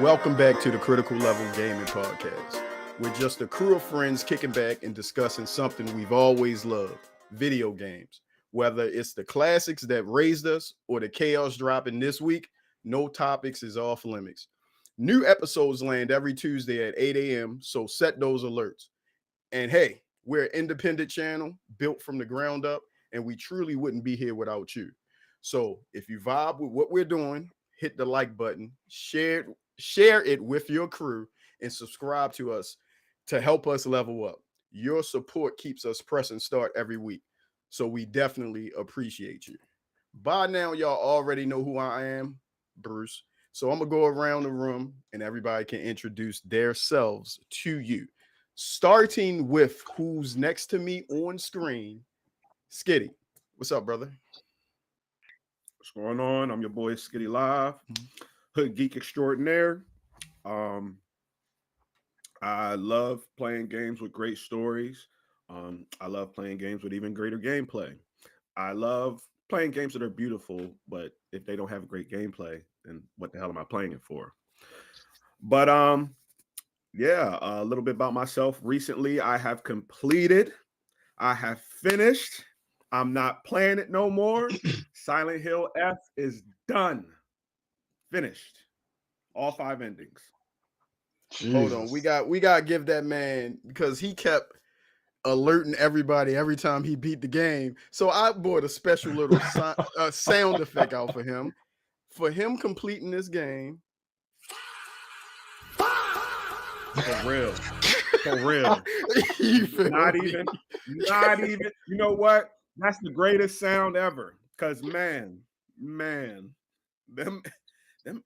Welcome back to the Critical Level Gaming Podcast. We're just a crew of friends kicking back and discussing something we've always loved, video games. Whether it's the classics that raised us or the chaos dropping this week, no topics is off limits. New episodes land every Tuesday at 8 a.m., so set those alerts. And hey, we're an independent channel built from the ground up, and we truly wouldn't be here without you. So if you vibe with what we're doing, hit the like button, share it with your crew, and subscribe to us to help us level up. Your support keeps us pressing start every week, so we definitely appreciate you. By now, y'all already know who I am, Bruce. So I'm gonna go around the room and everybody can introduce themselves to you. Starting with who's next to me on screen, Skitty. What's up, brother? What's going on? I'm your boy Skitty Live, Hood Geek Extraordinaire. I love playing games with great stories. I love playing games with even greater gameplay. I love playing games that are beautiful, but if they don't have great gameplay, then what the hell am I playing it for? But yeah, a little bit about myself. Recently, I have finished. I'm not playing it no more. Silent Hill F is done. Finished. All 5 endings. Jesus. Hold on. We got to give that man, because he kept alerting everybody every time he beat the game. So I bought a special little sound effect out for him completing this game. For real. Not even. You know what? That's the greatest sound ever. Because man, them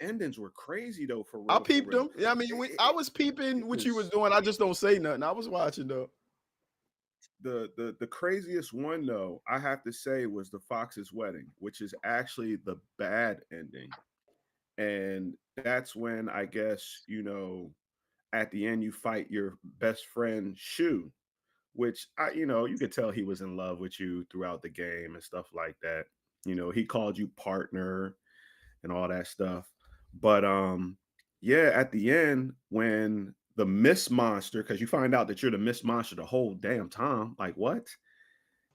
endings were crazy though. For real, I peeped them. Yeah, I mean, I was peeping what you was doing. I just don't say nothing. I was watching though. The craziest one though, I have to say, was the Fox's Wedding, which is actually the bad ending, and that's when I guess at the end you fight your best friend Shu, which you could tell he was in love with you throughout the game and stuff like that. He called you partner and all that stuff. But yeah, at the end, when the Mist Monster, because you find out that you're the Mist Monster the whole damn time, like what?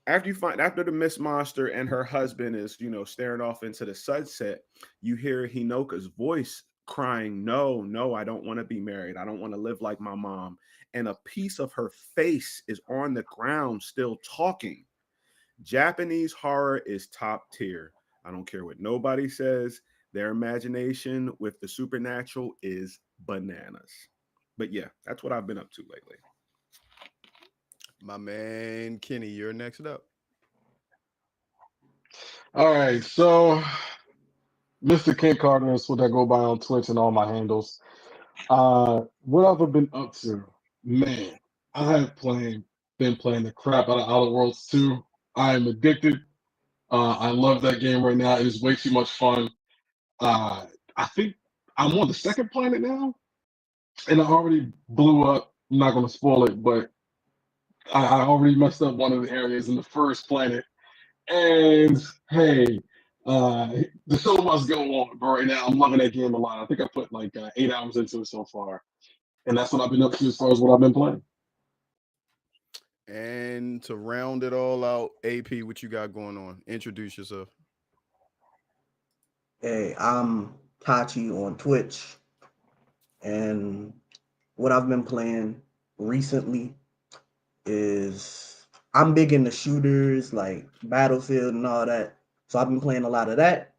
After the Mist Monster and her husband is, staring off into the sunset, you hear Hinoka's voice crying, no, I don't want to be married. I don't want to live like my mom. And a piece of her face is on the ground still talking. Japanese horror is top tier. I don't care what nobody says. Their imagination with the supernatural is bananas. But yeah, that's what I've been up to lately. My man Kenny, you're next up. All right, so Mr. King Carter is what I go by on Twitch and all my handles. What have I been up to? Man, I have been playing the crap out of Outer Worlds 2. I am addicted. I love that game right now. It is way too much fun. I think I'm on the second planet now, and I already blew up. I'm not going to spoil it, but I already messed up one of the areas in the first planet. And hey, the show must go on. But right now, I'm loving that game a lot. I think I put like 8 hours into it so far, and that's what I've been up to as far as what I've been playing. And to round it all out, AP, what you got going on? Introduce yourself. Hey, I'm Tachi on Twitch, and what I've been playing recently is I'm big into shooters like Battlefield and all that. So I've been playing a lot of that,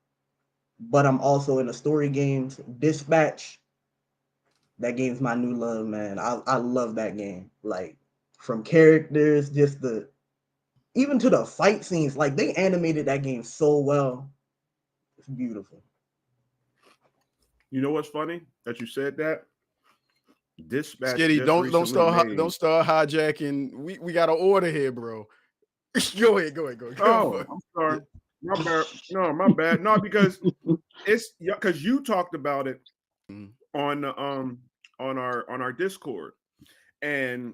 but I'm also into story games. Dispatch, that game's my new love, man. I love that game. Like from characters, even to the fight scenes, like they animated that game so well. It's beautiful. You know what's funny that you said that? Dispatch. Skitty, don't start hijacking. We got an order here, bro. Go ahead. Oh, I'm sorry. My bad. No, my bad. No, because you talked about it on our Discord, and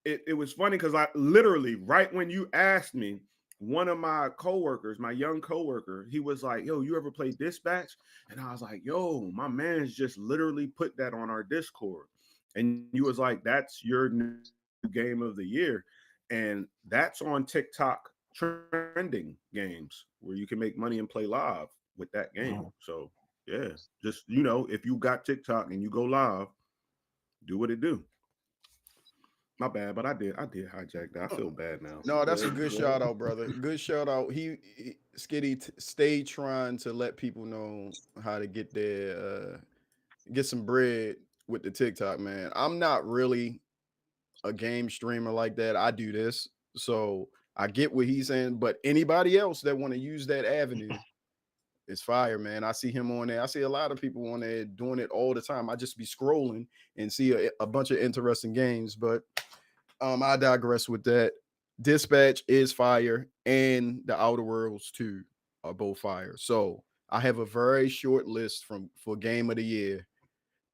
it was funny because I literally, right when you asked me one of my coworkers, my young coworker, he was like, "Yo, you ever play Dispatch?" And I was like, "Yo, my man's just literally put that on our Discord." And you was like, "That's your new game of the year," and that's on TikTok trending games where you can make money and play live with that game. So yeah, just if you got TikTok and you go live, do what it do. My bad, but I did hijack that. I feel bad now. No, that's a Good, good good. shout out, brother. Good shout out. Skitty stay trying to let people know how to get their get some bread with the TikTok, man. I'm not really a game streamer like that. I do this. So I get what he's saying, but anybody else that want to use that avenue is fire, man. I see him on there. I see a lot of people on there doing it all the time. I just be scrolling and see a bunch of interesting games, but I digress with that. Dispatch is fire, and the Outer Worlds too are both fire. So I have a very short list for game of the year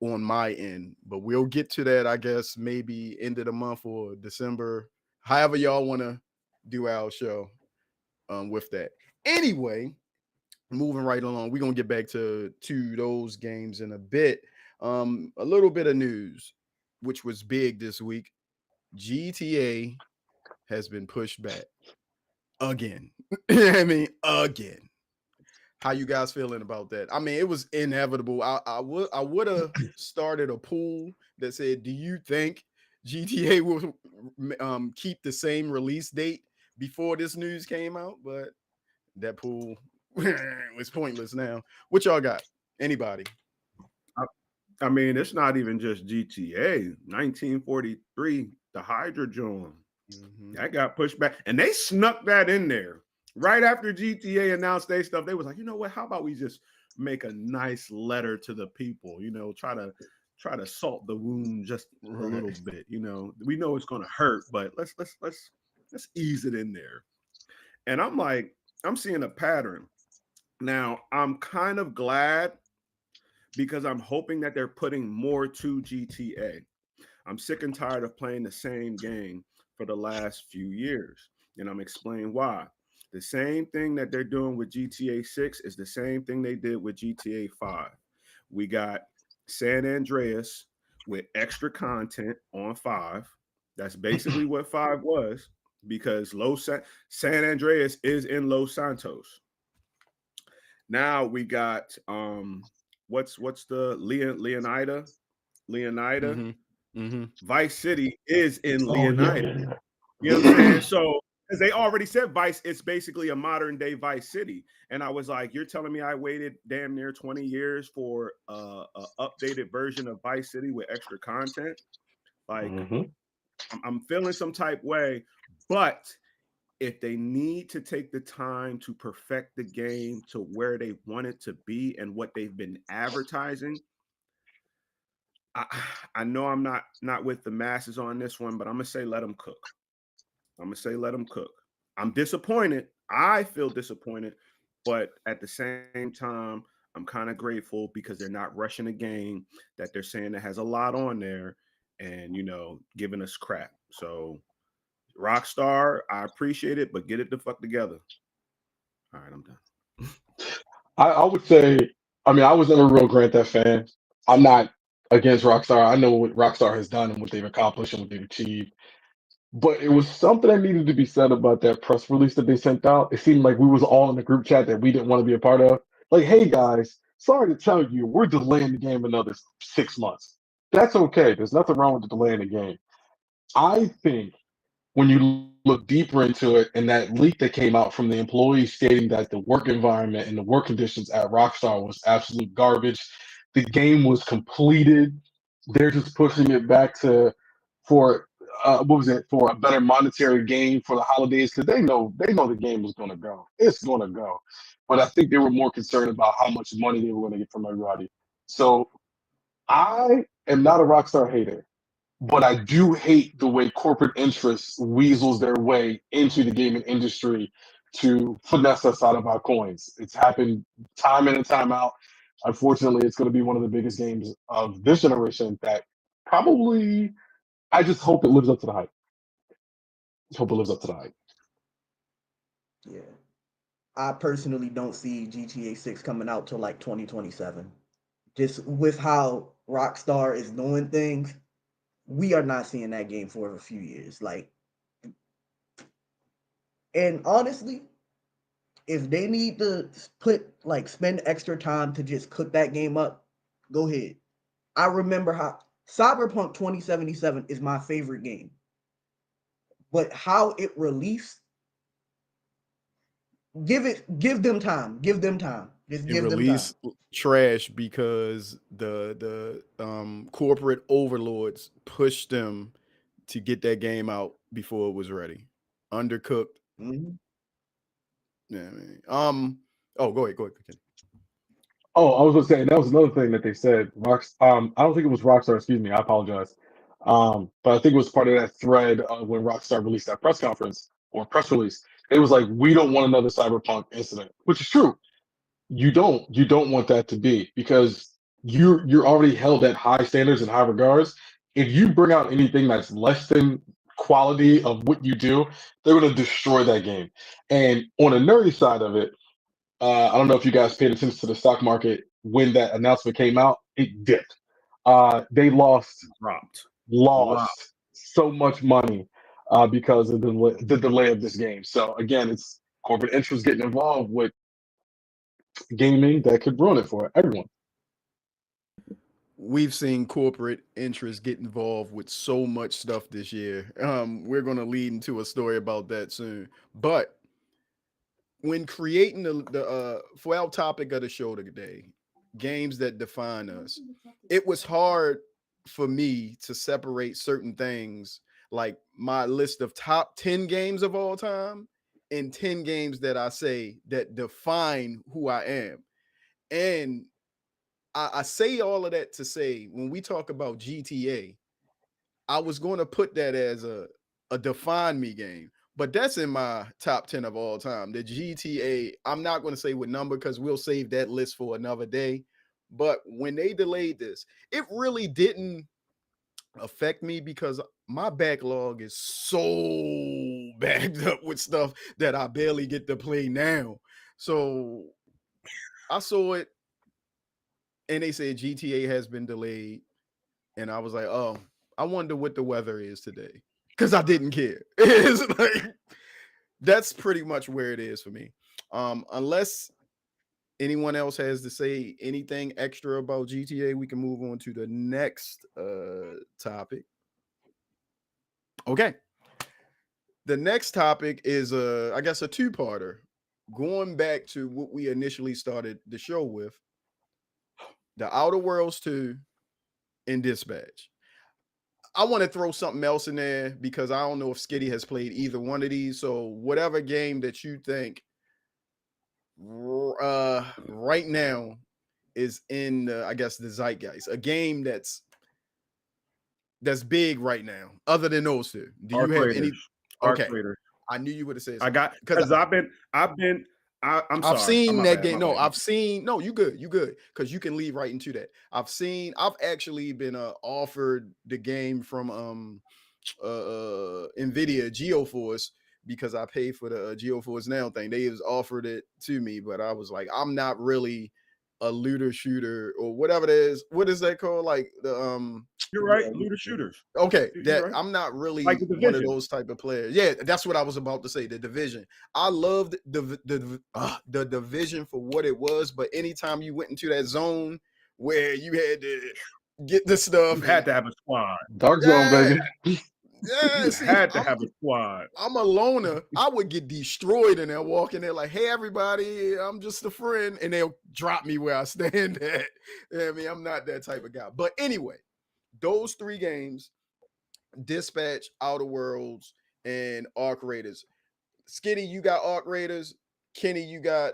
on my end, but we'll get to that, I guess, maybe end of the month or December, however y'all want to do our show with that. Anyway, moving right along, we're gonna get back to those games in a bit. A little bit of news, which was big this week. GTA has been pushed back again. I mean, again. How you guys feeling about that? I mean, it was inevitable. I would have started a poll that said, "Do you think GTA will keep the same release date before this news came out?" But that poll was pointless now. What y'all got? Anybody? I, I mean, it's not even just GTA. 1943, the Hydrodrome, Mm-hmm. that got pushed back, and they snuck that in there right after GTA announced their stuff. They was like, you know what? How about we just make a nice letter to the people? Try to salt the wound just a little Right. bit. We know it's gonna hurt, but let's ease it in there. And I'm like, I'm seeing a pattern now. I'm kind of glad because I'm hoping that they're putting more to GTA. I'm sick and tired of playing the same game for the last few years. And I'm explaining why. The same thing that they're doing with GTA 6 is the same thing they did with GTA 5. We got San Andreas with extra content on 5. That's basically what 5 was because San Andreas is in Los Santos. Now we got what's the Leonida Mm-hmm. Mm-hmm. Vice City is in Oh yeah, Leonida. yeah, You know what I'm saying? So, because they already said Vice, it's basically a modern day Vice City. And I was like, you're telling me I waited damn near 20 years for a updated version of Vice City with extra content? Like, yeah. I'm feeling some type way, but if they need to take the time to perfect the game to where they want it to be and what they've been advertising, I, I know I'm not with the masses on this one, but I'm gonna say let them cook. I'm gonna say let them cook. I'm disappointed. I feel disappointed, but at the same time, I'm kind of grateful because they're not rushing a game that they're saying that has a lot on there and giving us crap. So Rockstar, I appreciate it, but get it the fuck together. All right, I'm done. I would say, I mean, I was never a real Grand Theft fan. I'm not against Rockstar. I know what Rockstar has done and what they've accomplished and what they've achieved. But it was something that needed to be said about that press release that they sent out. It seemed like we was all in the group chat that we didn't want to be a part of. Like, hey guys, sorry to tell you, we're delaying the game another 6 months. That's okay. There's nothing wrong with the delay in the game. I think when you look deeper into it and that leak that came out from the employees stating that the work environment and the work conditions at Rockstar was absolute garbage. The game was completed. They're just pushing it back to for what was it for a better monetary gain for the holidays because they know the game was going to go. It's going to go, but I think they were more concerned about how much money they were going to get from everybody. So I am not a Rockstar hater. But I do hate the way corporate interests weasels their way into the gaming industry to finesse us out of our coins. It's happened time in and time out. Unfortunately, it's going to be one of the biggest games of this generation that probably, I just hope it lives up to the hype. Just hope it lives up to the hype. Yeah. I personally don't see GTA 6 coming out till like 2027. Just with how Rockstar is doing things, we are not seeing that game for a few years. Like, and honestly, if they need to spend extra time to just cook that game up, go ahead. I remember how Cyberpunk 2077 is my favorite game, but how it released, give them time, give them time, just It give them time. released trash because the corporate overlords pushed them to get that game out before it was ready. Undercooked. Mhm. Yeah, I mean, oh, go ahead, go ahead. Continue. Oh, I was gonna say that was another thing that they said. I don't think it was Rockstar. Excuse me, I apologize. But I think it was part of that thread when Rockstar released that press conference or press release. It was like, we don't want another Cyberpunk incident, which is true. You don't want that to be, because you're already held at high standards and high regards. If you bring out anything that's less than quality of what you do, they're going to destroy that game. And on a nerdy side of it, I don't know if you guys paid attention to the stock market when that announcement came out. It dipped. They Dropped. Dropped. lost so much money because of the delay of this game. So again, it's corporate interests getting involved with gaming that could ruin it for everyone. We've seen corporate interests get involved with so much stuff this year. We're going to lead into a story about that soon. But when creating the for our topic of the show today, games that define us, it was hard for me to separate certain things, like my list of top 10 games of all time and 10 games that I say that define who I am. And I say all of that to say, when we talk about GTA, I was going to put that as a define me game, but that's in my top 10 of all time. The GTA, I'm not going to say what number because we'll save that list for another day. But when they delayed this, it really didn't affect me because my backlog is so backed up with stuff that I barely get to play now. So I saw it and they said GTA has been delayed. And I was like, oh, I wonder what the weather is today. Because I didn't care. It's like that's pretty much where it is for me. Unless anyone else has to say anything extra about GTA, we can move on to the next topic. Okay. The next topic is I guess a two-parter. Going back to what we initially started the show with, the Outer Worlds 2 and Dispatch. I want to throw something else in there because I don't know if Skitty has played either one of these. So whatever game that you think right now is in I guess the zeitgeist, a game that's big right now, other than those two. Do you Arc have Raiders. any? Arc Okay, Raiders. I knew you would have said I something got because because I'm I've sorry. seen My that bad. game. My No, bad. I've seen. No, you good because you can lead right into that. I've actually been offered the game from Nvidia GeoForce because I pay for the GeoForce Now thing. They has offered it to me, but I was like, I'm not really a looter shooter or whatever it is. What is that called? Like the You're right. Yeah, Looter shooters. okay, You're that right. I'm not Like really the one of division. those type of players. Yeah, that's what I was about to say. The division. I loved the division for what it was, but anytime you went into that zone where you had to get the You stuff had and to have a squad. Dark Zone, yeah, baby. yeah. You See, had to have a squad. I'm a loner. I would get destroyed in there, walking there like, hey, everybody, I'm just a friend. And they'll drop me where I stand at. I mean, I'm not that type of guy. But anyway, those three games, Dispatch, Outer Worlds, and Arc Raiders. Skitty, you got Arc Raiders. Kenny, you got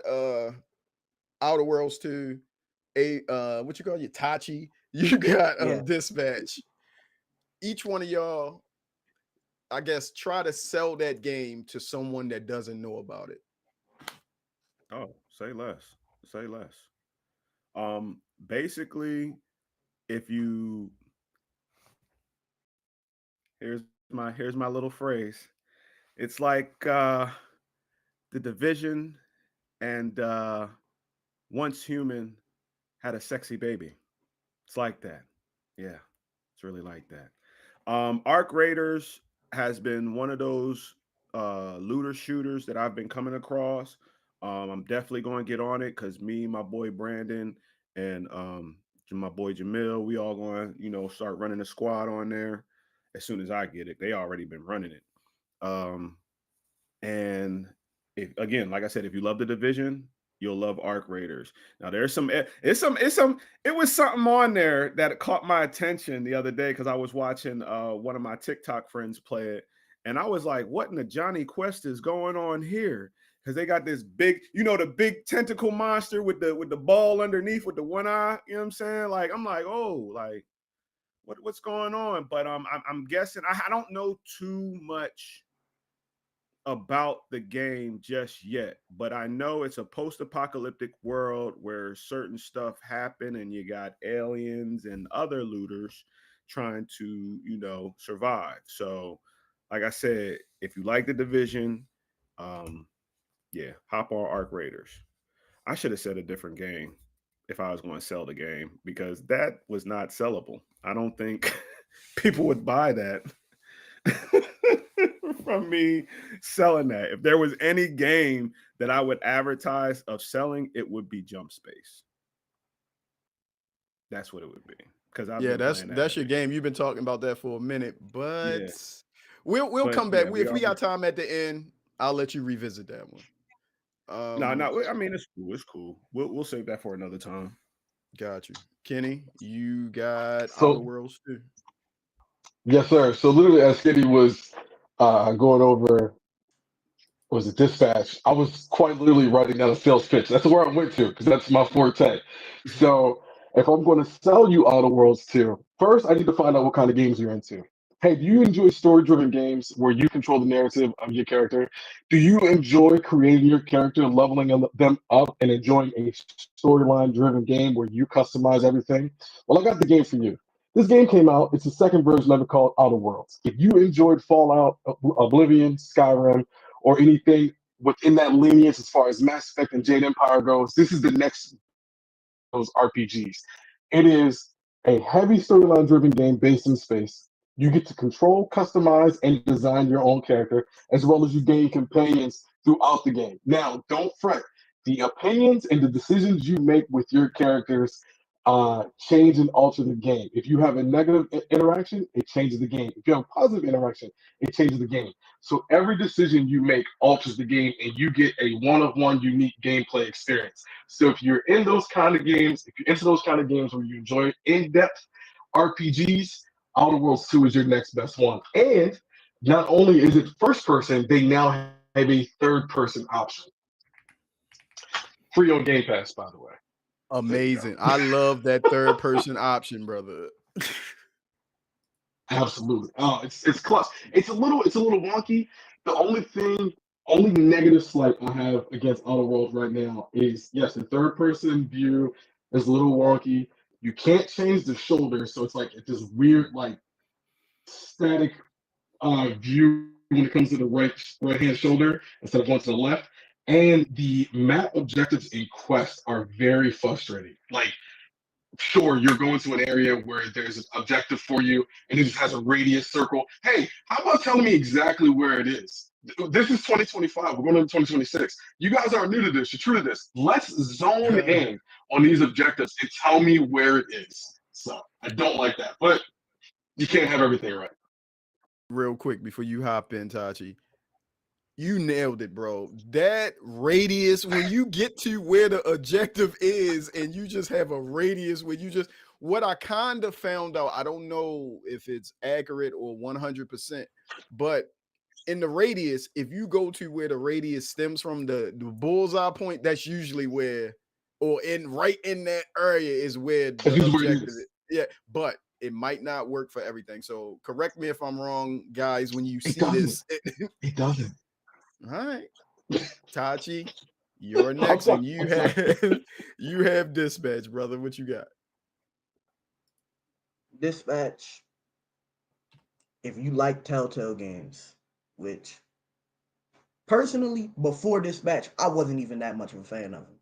Outer Worlds 2. What you call you? Tachi. You got yeah. Dispatch. Each one of y'all, I guess, try to sell that game to someone that doesn't know about it. Oh, say less. Say less. Basically, if you here's my little phrase. It's like The Division, and Once Human had a sexy baby. It's like that. Yeah, it's really like that. Arc Raiders has been one of those looter shooters that I've been coming across. I'm definitely going to get on it because me, my boy Brandon, and my boy Jamil, we all going to start running a squad on there as soon as I get it. They already been running it. And if again, like I said, if you love the Division, you'll love Arc Raiders. Now there's it was something on there that caught my attention the other day because I was watching one of my TikTok friends play it, and I was like, what in the Johnny Quest is going on here? Because they got this big, the big tentacle monster with the ball underneath with the one eye, you know what I'm saying? Like, I'm like, oh, like what's going on? But I'm guessing I don't know too much about the game just yet, but I know it's a post-apocalyptic world where certain stuff happen and you got aliens and other looters trying to, survive. So, like I said, if you like the Division, yeah, hop on Arc Raiders. I should have said a different game if I was going to sell the game because that was not sellable. I don't think people would buy that from me selling that. If there was any game that I would advertise of selling, it would be Jump Space. That's what it would be because I've Yeah, been playing that that's your heavy. game. You've been talking about that for a minute, but Yeah, we'll but come back. yeah, If we got time at the end, I'll let you revisit that one. no, no. I mean, it's cool. It's cool. We'll save that for another time. Got you. Kenny, you got Outer So Worlds too. yes, sir. So literally, as Kitty was going over was it dispatch, I was quite literally writing down a sales pitch. That's where I went to because that's my forte. So if I'm going to sell you Outer Worlds 2, first I need to find out what kind of games you're into. Hey, do you enjoy story-driven games where you control the narrative of your character? Do you enjoy creating your character, leveling them up, and enjoying a storyline-driven game where you customize everything? Well, I got the game for you. This game came out. It's the second version of it called Outer Worlds. If you enjoyed Fallout, Oblivion, Skyrim, or anything within that lineage as far as Mass Effect and Jade Empire goes, this is the next those RPGs. It is a heavy storyline driven game based in space. You get to control, customize, and design your own character, as well as you gain companions throughout the game. Now, don't fret. The opinions and the decisions you make with your characters change and alter the game. If you have a negative interaction, it changes the game. If you have a positive interaction, it changes the game. So every decision you make alters the game, and you get a one-of-one unique gameplay experience. So if you're in those kind of games, if you're into those kind of games where you enjoy in-depth RPGs, Outer Worlds 2 is your next best one. And not only is it first person, they now have a third person option. Free on Game Pass, by the way. There you go. Amazing. I love that third person option, brother. Absolutely. Oh, it's close. It's a little wonky. The only negative slight I have against Outer Worlds right now is yes, the third person view is a little wonky. You can't change the shoulder, so it's this weird like static view when it comes to the right hand shoulder instead of going to the left. And the map objectives in Quest are very frustrating. Like sure, you're going to an area where there's an objective for you and it just has a radius circle. Hey, how about telling me exactly where it is? This is 2025. We're going into 2026. You guys aren't new to this. You're true to this. Let's zone in on these objectives and tell me where it is. So I don't like that, but you can't have everything right. Real quick before you hop in, Tachi. You nailed it, bro. That radius, when you get to where the objective is, and you just have a radius where you just what I kind of found out, I don't know if it's accurate or 100%, but in the radius, if you go to where the radius stems from, the bullseye point, that's usually where, or in right in that area is where That's the just where it objective is. is. Yeah, but it might not work for everything. So correct me if I'm wrong, guys, when you It see doesn't. this. It doesn't. All right, Tachi, you're I'm next, sorry. and you I'm sorry. have you have dispatch, brother. What you got? Dispatch, if you like Telltale games, which personally, before this match, I wasn't even that much of a fan of him.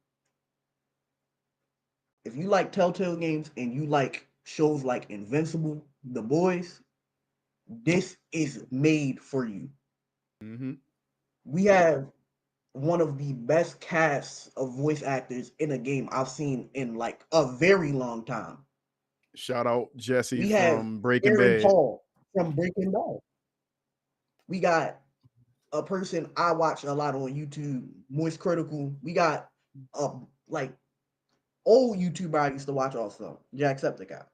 If you like Telltale games and you like shows like Invincible, The Boys, this is made for you. Mm-hmm. We have one of the best casts of voice actors in a game I've seen in like a very long time. Shout out Jesse We have from Breaking Aaron Bad. Paul from Breaking Bad. We got a person I watch a lot on YouTube, Moist Critical. We got like old YouTuber I used to watch also, Jacksepticeye.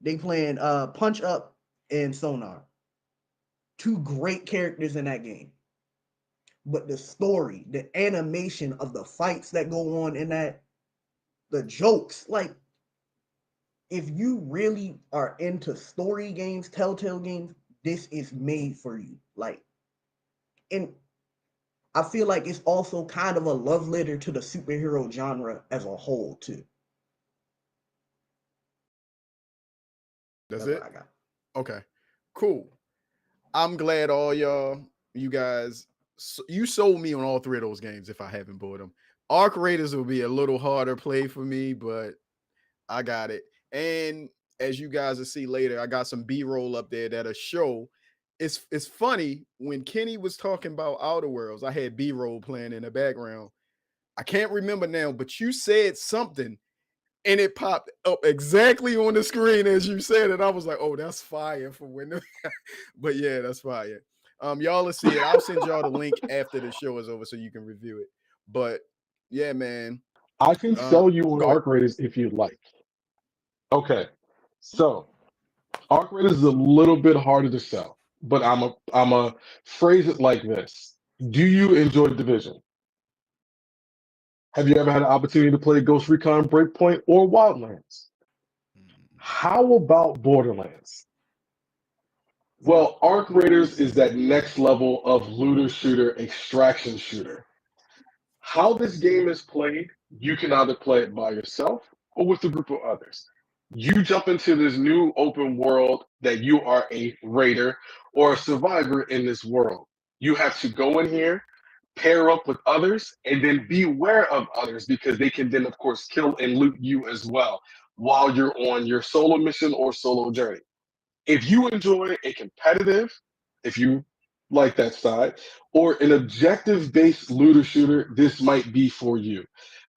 They playing Punch Up and Sonar. Two great characters in that game. But the story, the animation of the fights that go on in that, the jokes, like if you really are into story games, Telltale games, this is made for you. Like, and I feel like it's also kind of a love letter to the superhero genre as a whole, too. That's That's what it? I got. Okay. Cool. I'm glad you guys, you sold me on all three of those games if I haven't bought them. Arc Raiders will be a little harder play for me, but I got it. And as you guys will see later, I got some B-roll up there that'll show. It's funny when Kenny was talking about Outer Worlds, I had B-roll playing in the background. I can't remember now, but you said something and it popped up exactly on the screen as you said it. I was like, oh, that's fire for when. But yeah, that's fire. Y'all will see it. I'll send y'all the link after the show is over so you can review it. But yeah, man. I can sell you on Go ahead. Arc Raiders if you'd like. Okay, so Arc Raiders is a little bit harder to sell, but I'm a phrase it like this: do you enjoy Division? Have you ever had an opportunity to play Ghost Recon Breakpoint or Wildlands? How about Borderlands? Well, Arc Raiders is that next level of looter shooter, extraction shooter. How this game is played, you can either play it by yourself or with a group of others. You jump into this new open world that you are a raider or a survivor in this world. You have to go in here, pair up with others, and then beware of others because they can then, of course, kill and loot you as well while you're on your solo mission or solo journey. If you enjoy a competitive, if you like that side, or an objective based looter shooter, this might be for you.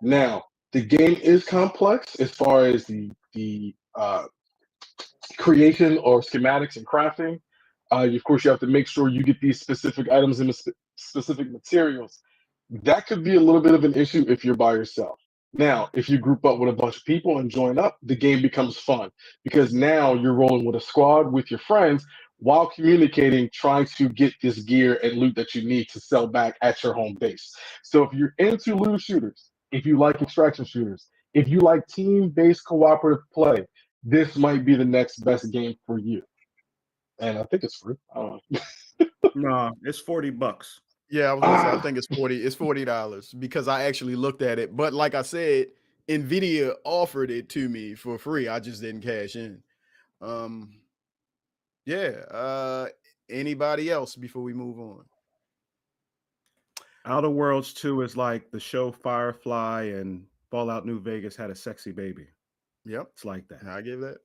Now, the game is complex as far as the creation or schematics and crafting. Of course, you have to make sure you get these specific items and specific materials. That could be a little bit of an issue if you're by yourself. Now, if you group up with a bunch of people and join up, the game becomes fun because now you're rolling with a squad with your friends while communicating, trying to get this gear and loot that you need to sell back at your home base. So if you're into loot shooters, if you like extraction shooters, if you like team-based cooperative play, this might be the next best game for you. And I think it's free. I don't know. No, it's $40. Yeah, I was gonna say I think it's $40 because I actually looked at it. But like I said, Nvidia offered it to me for free. I just didn't cash in. Um, yeah. Anybody else before we move on? Outer Worlds 2 is like the show Firefly and Fallout New Vegas had a sexy baby. Yep. It's like that. I give that.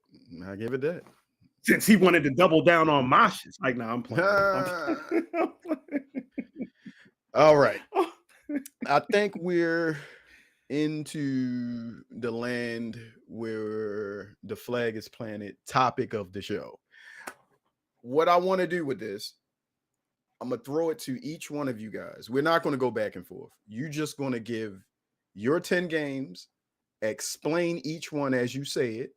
I give it that. Since he wanted to double down on my shit. Like, nah, I'm playing. I'm playing. All right. I think we're into the land where the flag is planted topic of the show. What I want to do with this, I'm going to throw it to each one of you guys. We're not going to go back and forth. You're just going to give your 10 games, explain each one as you say it.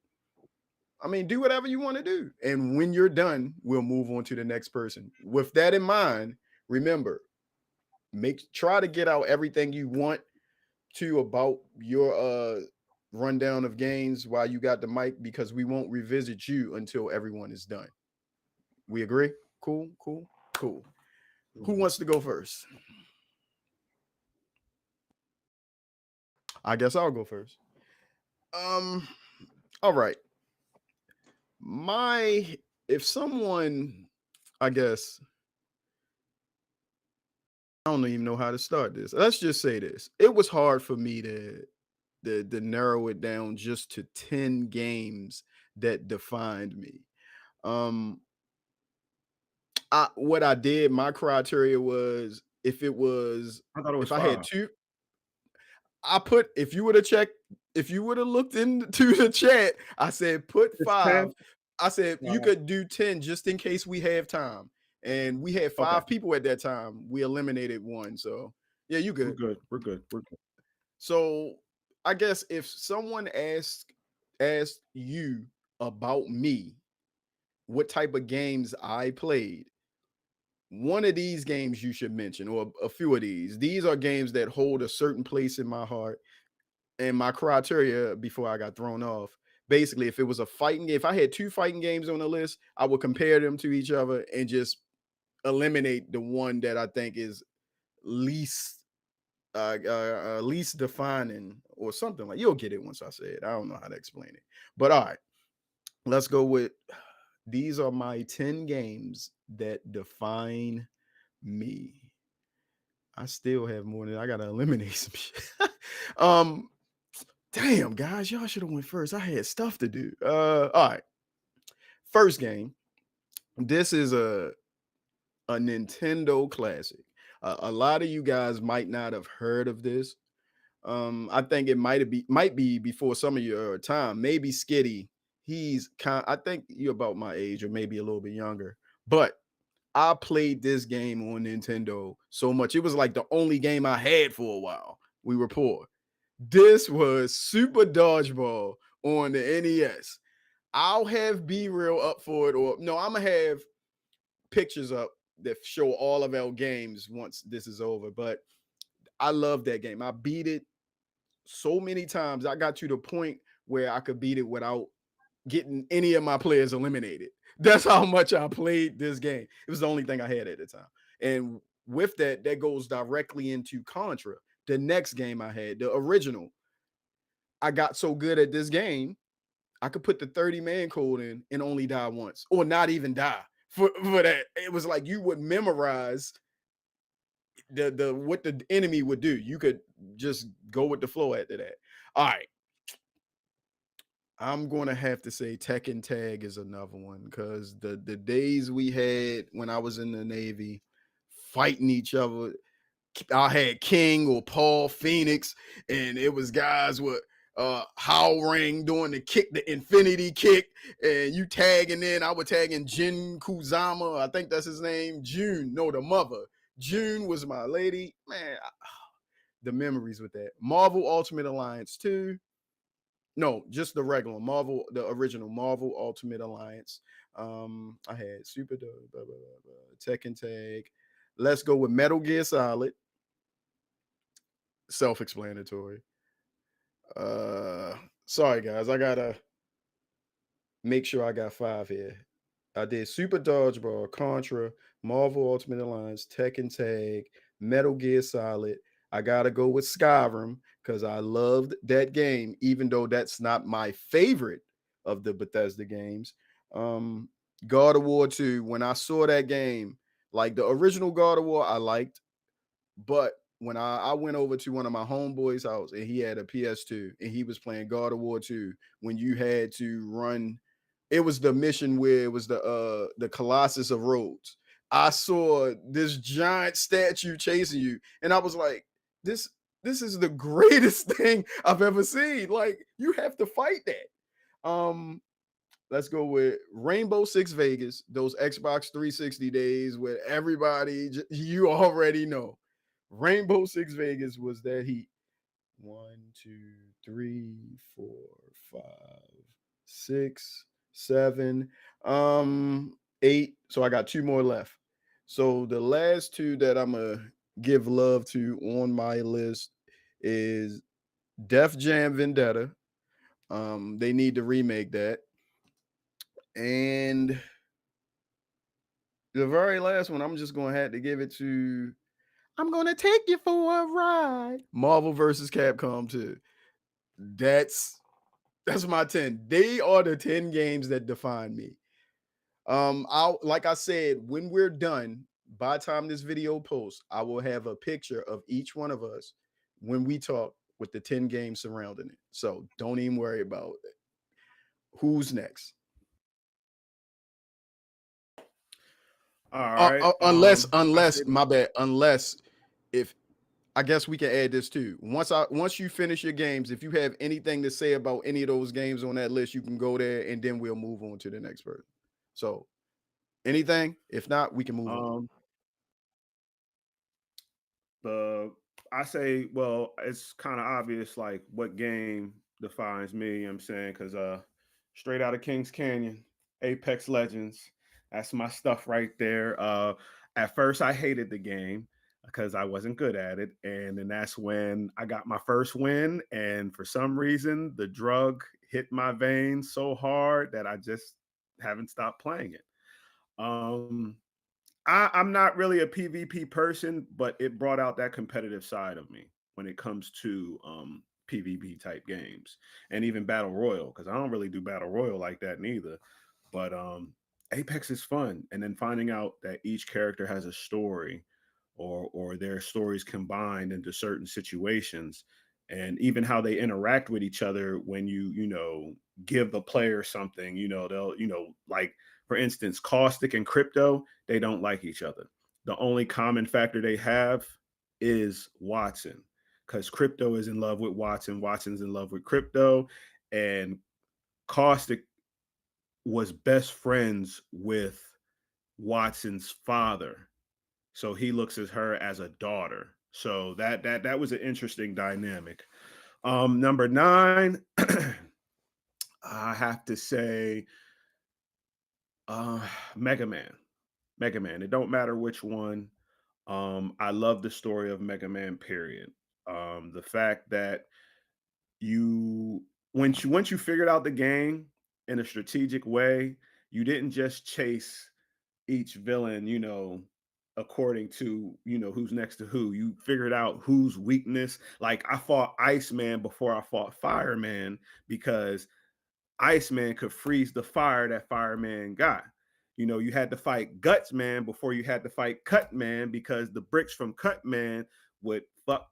I mean, do whatever you want to do. And when you're done, we'll move on to the next person. With that in mind, remember, try to get out everything you want to about your rundown of games while you got the mic, because we won't revisit you until everyone is done. We agree? Cool. Who wants to go first? I guess I'll go first. All right. If someone, I guess, I don't even know how to start this. Let's just say this. It was hard for me to narrow it down just to 10 games that defined me. Um what I did, my criteria was if it was I thought it was if I had 5. two, I put if you would have checked, if you would have looked into the chat, I said put It's 5. 10? I said you No. could do 10 just in case we have time. And we had Okay. 5 people at that time. We eliminated one. So yeah, you We're good. good. We're good. We're good. So I guess if someone asked you about me, what type of games I played, one of these games you should mention, or a few of these. These are games that hold a certain place in my heart. And my criteria before I got thrown off, basically, if it was a fighting game, if I had 2 fighting games on the list, I would compare them to each other and just eliminate the one that I think is least least defining or something. Like, you'll get it once I say it. I don't know how to explain it. But all right, let's go with these are my 10 games that define me. I still have more than I gotta eliminate some shit. um Damn, guys, y'all should have went first. I had stuff to do. All right. First game. This is a Nintendo classic. A lot of you guys might not have heard of this. I think it might be before some of your time. Maybe Skitty. I think you're about my age or maybe a little bit younger. But I played this game on Nintendo so much. It was like the only game I had for a while. We were poor. This was Super Dodgeball on the NES. I'll have B Real up for it, or no, I'm gonna have pictures up that show all of our games once this is over. But I love that game. I beat it so many times. I got to the point where I could beat it without getting any of my players eliminated. That's how much I played this game. It was the only thing I had at the time. And with that, that goes directly into Contra, the next game I had, the original. I got so good at this game, I could put the 30-man code in and only die once, or not even die for that. It was like you would memorize the what the enemy would do. You could just go with the flow after that. All right. I'm gonna have to say Tekken Tag is another one because the days we had when I was in the Navy fighting each other, I had King or Paul Phoenix, and it was guys with Howling doing the infinity kick, and you tagging in. I would tag in Jin Kuzama, I think that's his name. June, no, the mother. June was my lady. Man, the memories with that. Marvel Ultimate Alliance 2. No, just the regular Marvel, the original Marvel Ultimate Alliance. I had Super Tekken Tag. Let's go with Metal Gear Solid. Self-explanatory. Sorry guys, I gotta make sure I got 5 here. I did Super Dodgeball, Contra, Marvel Ultimate Alliance, Tekken Tag, Metal Gear Solid. I gotta go with Skyrim because I loved that game, even though that's not my favorite of the Bethesda games. God of War 2, when I saw that game, like the original God of War, I liked. But when I went over to one of my homeboys' house and he had a PS2 and he was playing God of War 2, when you had to run, it was the mission where it was the Colossus of Rhodes. I saw this giant statue chasing you, and I was like, this is the greatest thing I've ever seen. Like, you have to fight that. Let's go with Rainbow Six Vegas, those Xbox 360 days where everybody, you already know. Rainbow Six Vegas was that heat. 1, 2, 3, 4, 5, 6, 7, 8. So I got 2 more left. So the last 2 that I'm gonna give love to on my list is Def Jam Vendetta. They need to remake that. And the very last one, I'm just gonna have to give it to I'm gonna take you for a ride. Marvel versus Capcom 2. That's my 10. They are the 10 games that define me. I'll like I said, when we're done, by the time this video posts, I will have a picture of each one of us when we talk with the 10 games surrounding it. So don't even worry about it. Who's next? All right. I Unless say my bad, unless if I guess we can add this too. Once you finish your games, if you have anything to say about any of those games on that list, you can go there and then we'll move on to the next person. So anything? If not, we can move on. um the I say, well, it's kind of obvious like what game defines me, you know what I'm saying? Because straight out of Kings Canyon, Apex Legends, that's my stuff right there. At first I hated the game because I wasn't good at it. And then that's when I got my first win. And for some reason, the drug hit my veins so hard that I just haven't stopped playing it. Um, I'm not really a PvP person, but it brought out that competitive side of me when it comes to PvP type games and even battle royal, because I don't really do battle royal like that neither. But Apex is fun, and then finding out that each character has a story, or their stories combined into certain situations, and even how they interact with each other when you give the player something. They'll like, for instance, Caustic and Crypto, they don't like each other. The only common factor they have is Watson, because Crypto is in love with Watson, Watson's in love with Crypto, and Caustic was best friends with Watson's father. So he looks at her as a daughter. So that was an interesting dynamic. Number 9, I have to say uh Mega Man. Mega Man. It don't matter which one. I love the story of Mega Man, period. The fact that you once you figured out the game in a strategic way, you didn't just chase each villain, according to, who's next to who. You figured out whose weakness. Like, I fought Iceman before I fought Fireman because Iceman could freeze the fire that Fireman got. You had to fight Guts Man before you had to fight Cut Man, because the bricks from Cut Man would fuck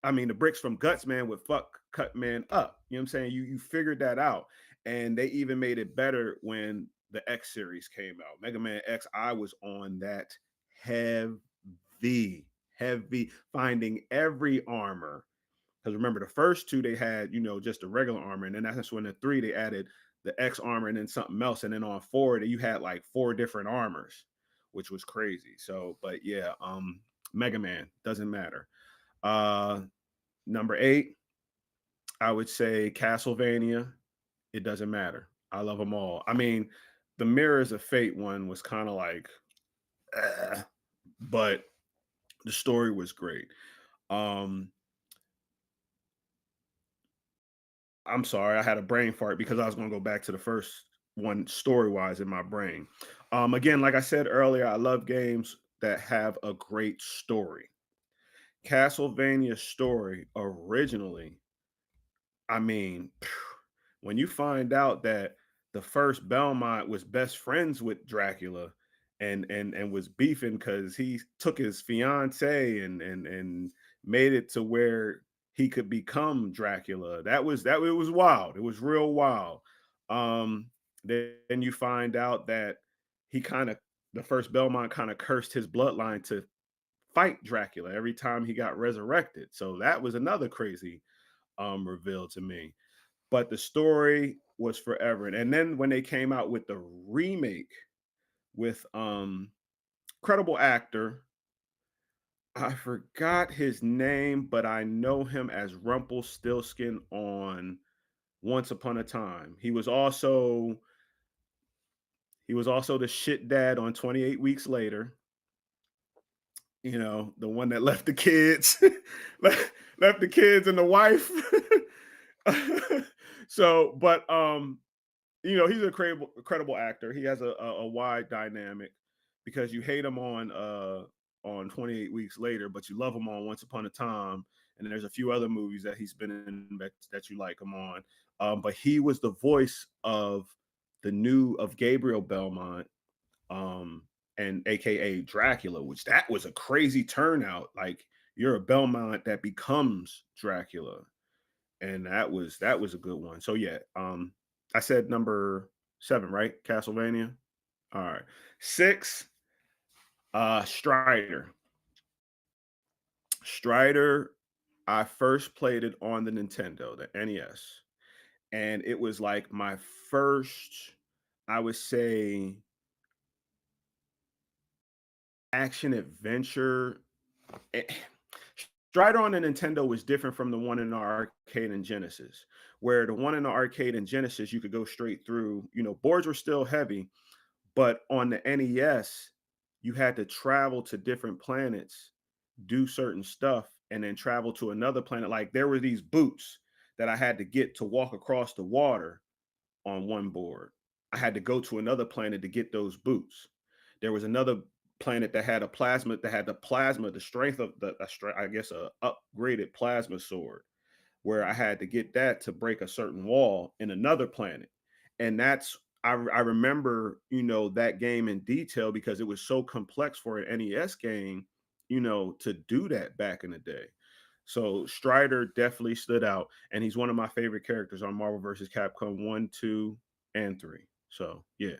the bricks from Guts Man would fuck Cut Man up. You know what I'm saying? You figured that out. And they even made it better when the X series came out. Mega Man X, I was on that heavy, heavy, finding every armor. Because remember, the first two they had, just the regular armor. And then that's when the 3 they added the X armor and then something else. And then on 4, you had like 4 different armors, which was crazy. So, but yeah, Mega Man, doesn't matter. Uh Number 8, I would say Castlevania. It doesn't matter. I love them all. I mean, the Mirrors of Fate one was kind of like, but the story was great. Um, I'm sorry, I had a brain fart because I was going to go back to the first one story wise in my brain. Again, like I said earlier, I love games that have a great story. Castlevania's story originally, I mean, when you find out that the first Belmont was best friends with Dracula and was beefing because he took his fiance and made it to where he could become Dracula. It was wild. It was real wild. Um, then you find out that he kind of the first Belmont kind of cursed his bloodline to fight Dracula every time he got resurrected. So that was another crazy reveal to me. But the story was forever. And then when they came out with the remake with credible actor, I forgot his name, but I know him as Rumpelstiltskin on Once Upon a Time. He was also the shit dad on 28 Weeks Later. The one that left the kids, left the kids and the wife. So, but he's a credible actor. He has a wide dynamic, because you hate him on 28 Weeks Later, but you love him on Once Upon a Time, and there's a few other movies that he's been in that you like him on. But he was the voice of Gabriel Belmont, and AKA Dracula, which that was a crazy turnout. Like you're a Belmont that becomes Dracula, and that was a good one. So yeah, I said number 7, right? Castlevania. All right, 6, Strider. Strider, I first played it on the Nintendo, the NES, and it was like my first, I would say, action adventure. It- Strider on the Nintendo was different from the one in the arcade and Genesis, where the one in the arcade and Genesis you could go straight through. You know, boards were still heavy, but on the NES, you had to travel to different planets, do certain stuff, and then travel to another planet. Like there were these boots that I had to get to walk across the water on one board. I had to go to another planet to get those boots. There was another planet that had the strength of I guess a upgraded plasma sword, where I had to get that to break a certain wall in another planet. And I remember, that game in detail because it was so complex for an NES game, to do that back in the day. So Strider definitely stood out, and he's one of my favorite characters on Marvel vs. Capcom 1, 2, and 3. So yeah.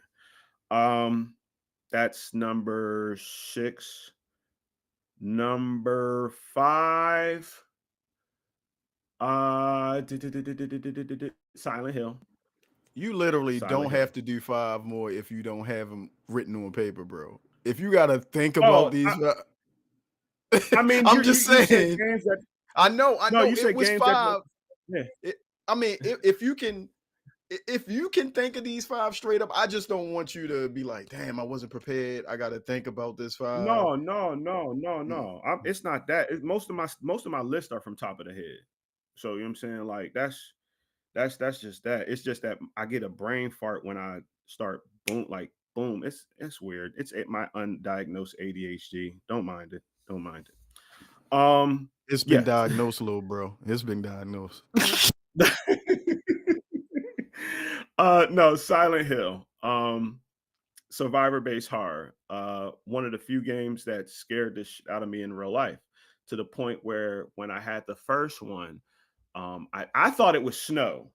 That's number 6. Number 5, Silent Hill. You literally Silent don't Hill. have to do 5 more if you don't have them written on paper, bro. If you got to think about Oh, these, I mean, I'm you just you said saying. games that I know no, you it said was games that 5. yeah. I mean, if you can think of these 5 straight up, I just don't want you to be like, damn, I wasn't prepared. I got to think about this 5. Mm. No. It's not that. Most of my lists are from top of the head. So you know what I'm saying? Like that's just that. It's just that I get a brain fart when I start boom. It's weird. It's my undiagnosed ADHD. Don't mind it. Don't mind it. It's been Yeah. diagnosed, little bro. It's been diagnosed. No, Silent Hill. Survivor based horror. One of the few games that scared the shit out of me in real life, to the point where when I had the first one, I thought it was snow.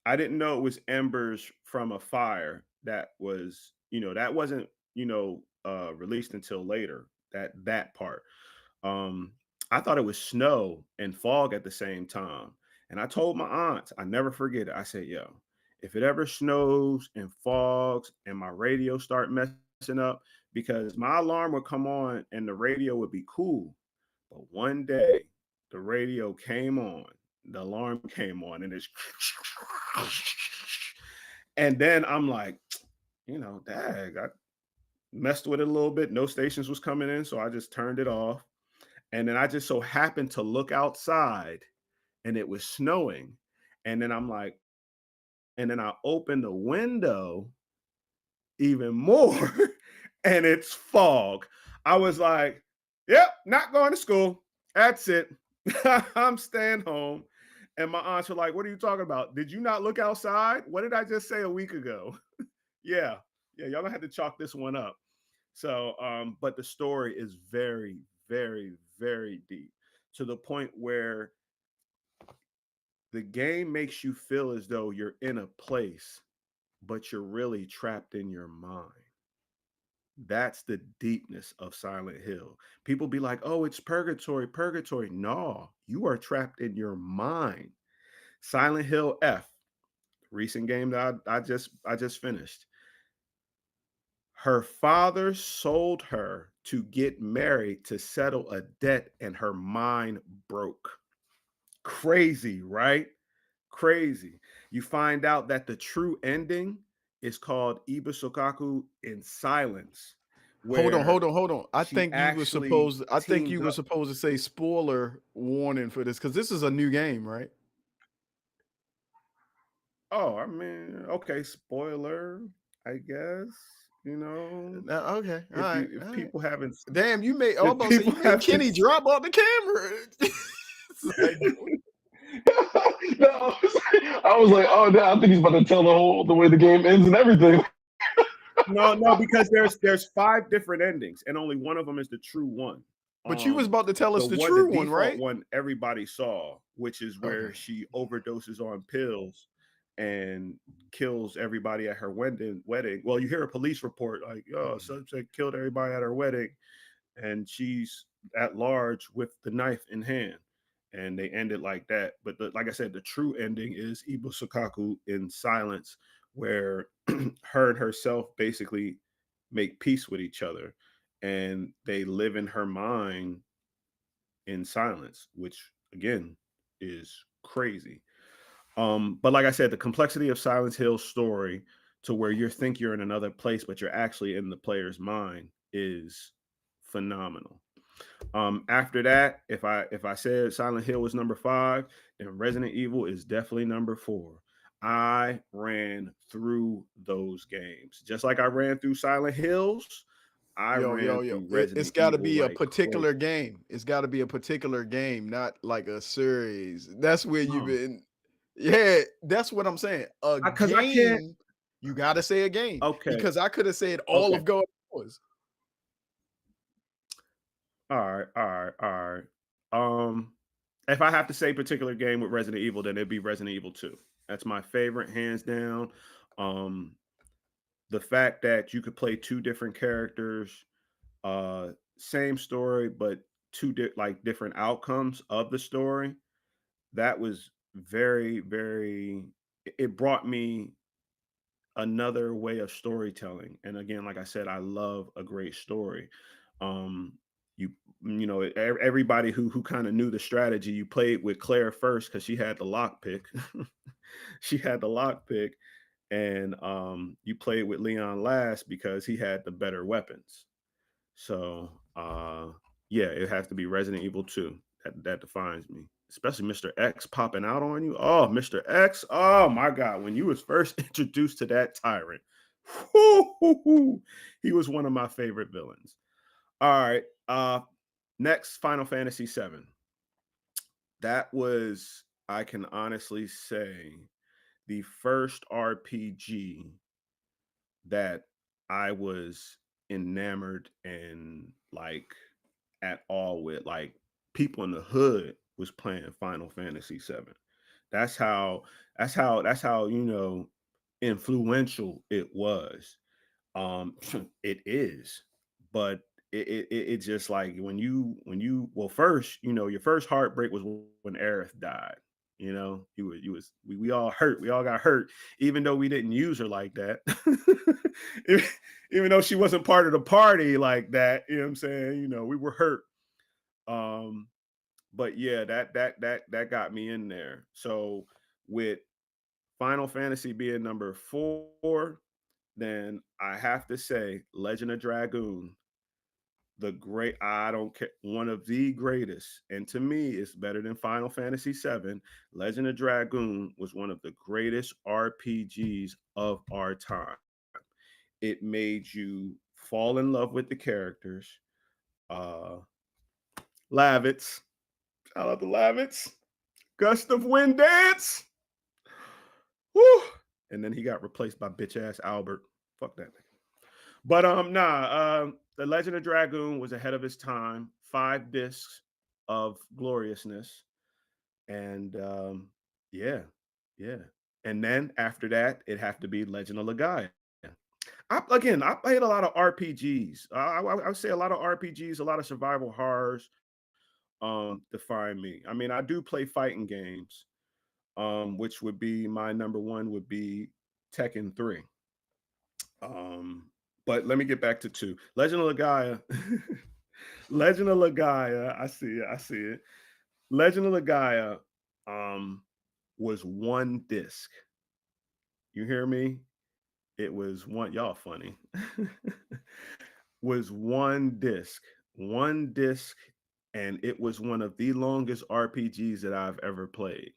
I didn't know it was embers from a fire that was, that wasn't, released until later. That part. Um, I thought it was snow and fog at the same time. And I told my aunt, I never forget it. I said, yo, if it ever snows and fogs and my radio start messing up, because my alarm would come on and the radio would be cool. But one day the radio came on, the alarm came on, and it's and then I'm like, dag, I messed with it a little bit. No stations was coming in, so I just turned it off. And then I just so happened to look outside and it was snowing. And then I'm like, and then I opened the window even more and it's fog. I was like, yep, not going to school. That's it. I'm staying home. And my aunts were like, what are you talking about? Did you not look outside? What did I just say a week ago? Yeah. Yeah. Y'all gonna have to chalk this one up. So, but the story is very, very, very deep, to the point where the game makes you feel as though you're in a place, but you're really trapped in your mind. That's the deepness of Silent Hill. People be like, oh, it's purgatory, purgatory. No, you are trapped in your mind. Silent Hill F, recent game that I just finished. Her father sold her to get married to settle a debt, and her mind broke. Crazy, right? Crazy. You find out that the true ending is called Ibusokaku in Silence, Hold on, hold where on, hold on. she actually I think teams you were up. supposed to say spoiler warning for this because this is a new game, right? Oh, I mean, okay, spoiler, I guess. Okay, all right, all If right. people haven't Damn, you made. I was if about to say people you made haven't Kenny drop off the camera. It's like, No, I was like, oh, no, I think he's about to tell the way the game ends and everything. No, because there's 5 different endings, and only one of them is the true one. But you was about to tell The us the one, the true one, default right? one, everybody saw, which is where Okay. she overdoses on pills and kills everybody at her wedding. Well, you hear a police report like, "Oh, suspect killed everybody at her wedding," and she's at large with the knife in hand, and they end it like that. But like I said, the true ending is Ibu Sakaku in silence, where her and herself basically make peace with each other, and they live in her mind in silence, which again is crazy. But like I said, the complexity of Silent Hill's story to where you think you're in another place, but you're actually in the player's mind is phenomenal. After that, if I said Silent Hill was number 5, then Resident Evil is definitely number 4. I ran through those games. Just like I ran through Silent Hills, I Yo. ran through It's Resident got to Evil be a like crazy. particular game. It's got to be a particular game, not like a series. That's where you've No. been. Yeah, that's what I'm saying. A Because I can't. game, you got to say a game Okay. because I could have said all Okay. of God Wars. All right. All right. All right. If I have to say particular game with Resident Evil, then it'd be Resident Evil 2. That's my favorite, hands down. Um, the fact that you could play 2 different characters, same story, but like different outcomes of the story, that was very, very. It brought me another way of storytelling. And again, like I said, I love a great story. Um, you everybody who kind of knew the strategy, you played with Claire first because she had the lock pick. She had the lock pick, and you played with Leon last because he had the better weapons. So yeah, it has to be Resident Evil 2. That defines me. Especially Mr. X popping out on you. Oh, Mr. X. Oh my God. When you was first introduced to that tyrant, he was one of my favorite villains. All right. Next, Final Fantasy VII. That was, I can honestly say, the first RPG that I was enamored and like at all with. Like people in the hood was playing Final Fantasy VII. That's how that's how influential it was. It is, but it just like when you well first your first heartbreak was when Aerith died. We all hurt. We all got hurt, even though we didn't use her like that. Even though she wasn't part of the party like that, you know what I'm saying? We were hurt. Um, but yeah, that got me in there. So with Final Fantasy being number 4, then I have to say Legend of Dragoon, I don't care, one of the greatest, and to me it's better than Final Fantasy VII. Legend of Dragoon was one of the greatest RPGs of our time. It made you fall in love with the characters. uh Lavitz, shout out to Lavitz, Gust of Wind Dance. Woo! And then he got replaced by bitch ass Albert. Fuck that nigga. But the Legend of Dragoon was ahead of his time. 5 discs of gloriousness, and yeah, yeah. And then after that, it have to be Legend of Legaia. I played a lot of RPGs. I would say a lot of RPGs, a lot of survival horrors define me. I mean, I do play fighting games, which would be my number one would be Tekken 3. Um, but let me get back to 2. Legend of Legaia. Legend of Legaia. I see it. I see it. Legend of Legaia was 1 disc. You hear me? It was one. Y'all funny. Was 1 disc. 1 disc, and it was one of the longest RPGs that I've ever played.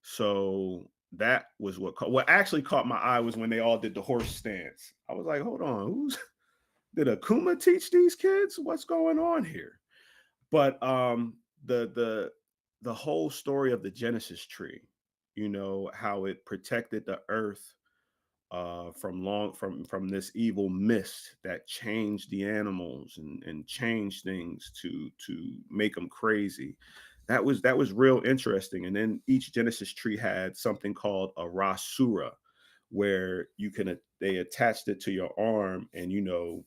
So that was what actually caught my eye was when they all did the horse stance. I was like, hold on, did Akuma teach these kids? What's going on here? But the whole story of the Genesis tree, how it protected the earth, from this evil mist that changed the animals and changed things to make them crazy. That was real interesting. And then each Genesis tree had something called a rasura, where they attached it to your arm, and you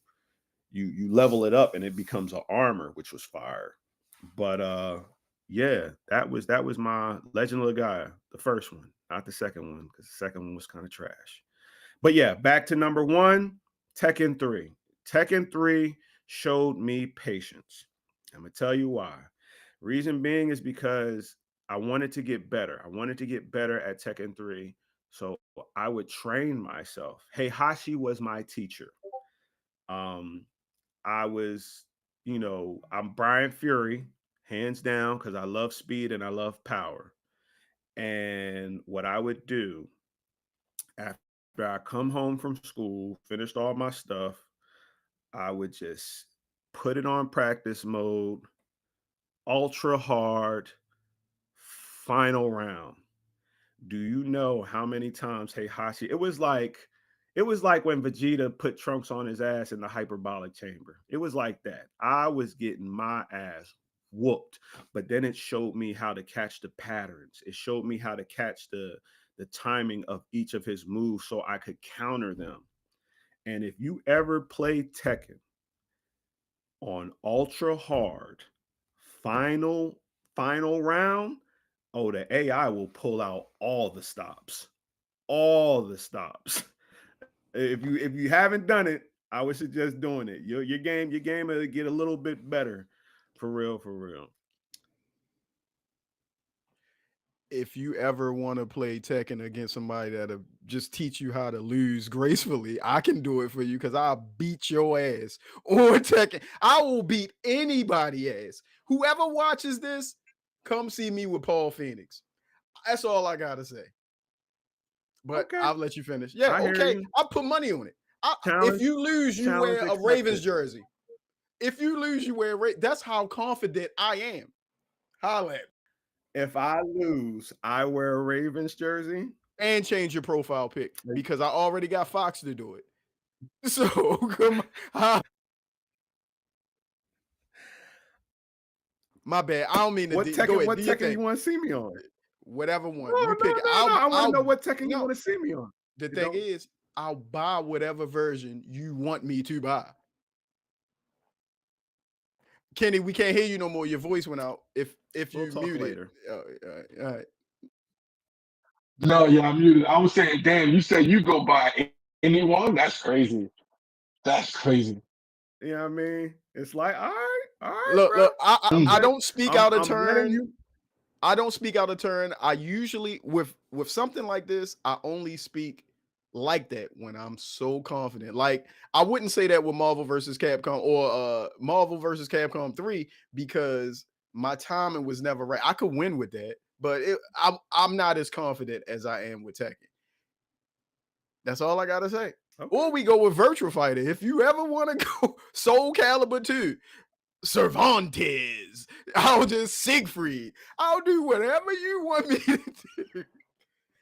level it up and it becomes an armor, which was fire. But yeah, that was my Legend of the Gaia, the first one, not the second one, because the second one was kind of trash. But yeah, back to number one, Tekken 3. Tekken 3 showed me patience. I'm gonna tell you why. Reason being is because I wanted to get better. I wanted to get better at Tekken 3. So I would train myself. Heihachi was my teacher. Um, I was, I'm Brian Fury, hands down, because I love speed and I love power. And what I would do after I come home from school, finished all my stuff, I would just put it on practice mode, ultra hard, final round. Do you know how many times Heihachi? It was like when Vegeta put Trunks on his ass in the hyperbolic chamber. It was like that. I was getting my ass whooped, but then it showed me how to catch the patterns. It showed me how to catch the timing of each of his moves so I could counter them. And if you ever play Tekken on ultra hard, final final round, oh, the AI will pull out all the stops. All the stops. If you haven't done it, I would suggest doing it. Your game will get a little bit better. For real, for real. If you ever want to play Tekken against somebody that'll just teach you how to lose gracefully, I can do it for you because I'll beat your ass on Tekken. I will beat anybody ass. Whoever watches this, come see me with Paul Phoenix. That's all I gotta say. But Okay. I'll let you finish. Yeah, I hear okay. you. I'll put money on it. If Challenge, you lose, you challenge wear a Ravens accepted. jersey. If you lose, you wear that's how confident I am. Holla at me. If I lose, I wear a Ravens jersey. And change your profile pic because I already got Fox to do it. So come on. My bad. I don't mean to What go Tekken? ahead. What Do your Tekken you thing. want to see me on? Whatever No, one you no, pick. no, no. I want to know I'll what Tekken you no. want to see me on. The You thing know, is, I'll buy whatever version you want me to buy. Kenny, we can't hear you no more. Your voice went out. If we'll you talk muted. later. All right. No, yeah, I'm muted. I was saying, damn, you said you go by anyone? That's crazy. That's crazy. You know what I mean? It's like, all right, Look. bro. I don't speak out of I'm letting turn. you. I don't speak out of turn. I usually with something like this, I only speak like that when I'm so confident. Like I wouldn't say that with Marvel versus Capcom or Marvel versus Capcom 3 because my timing was never right. I could win with that, but I'm not as confident as I am with Tekken. That's all I gotta say. Okay. Or we go with Virtual Fighter. If you ever want to go Soul Calibur 2, Cervantes, I'll just Siegfried. I'll do whatever you want me to do.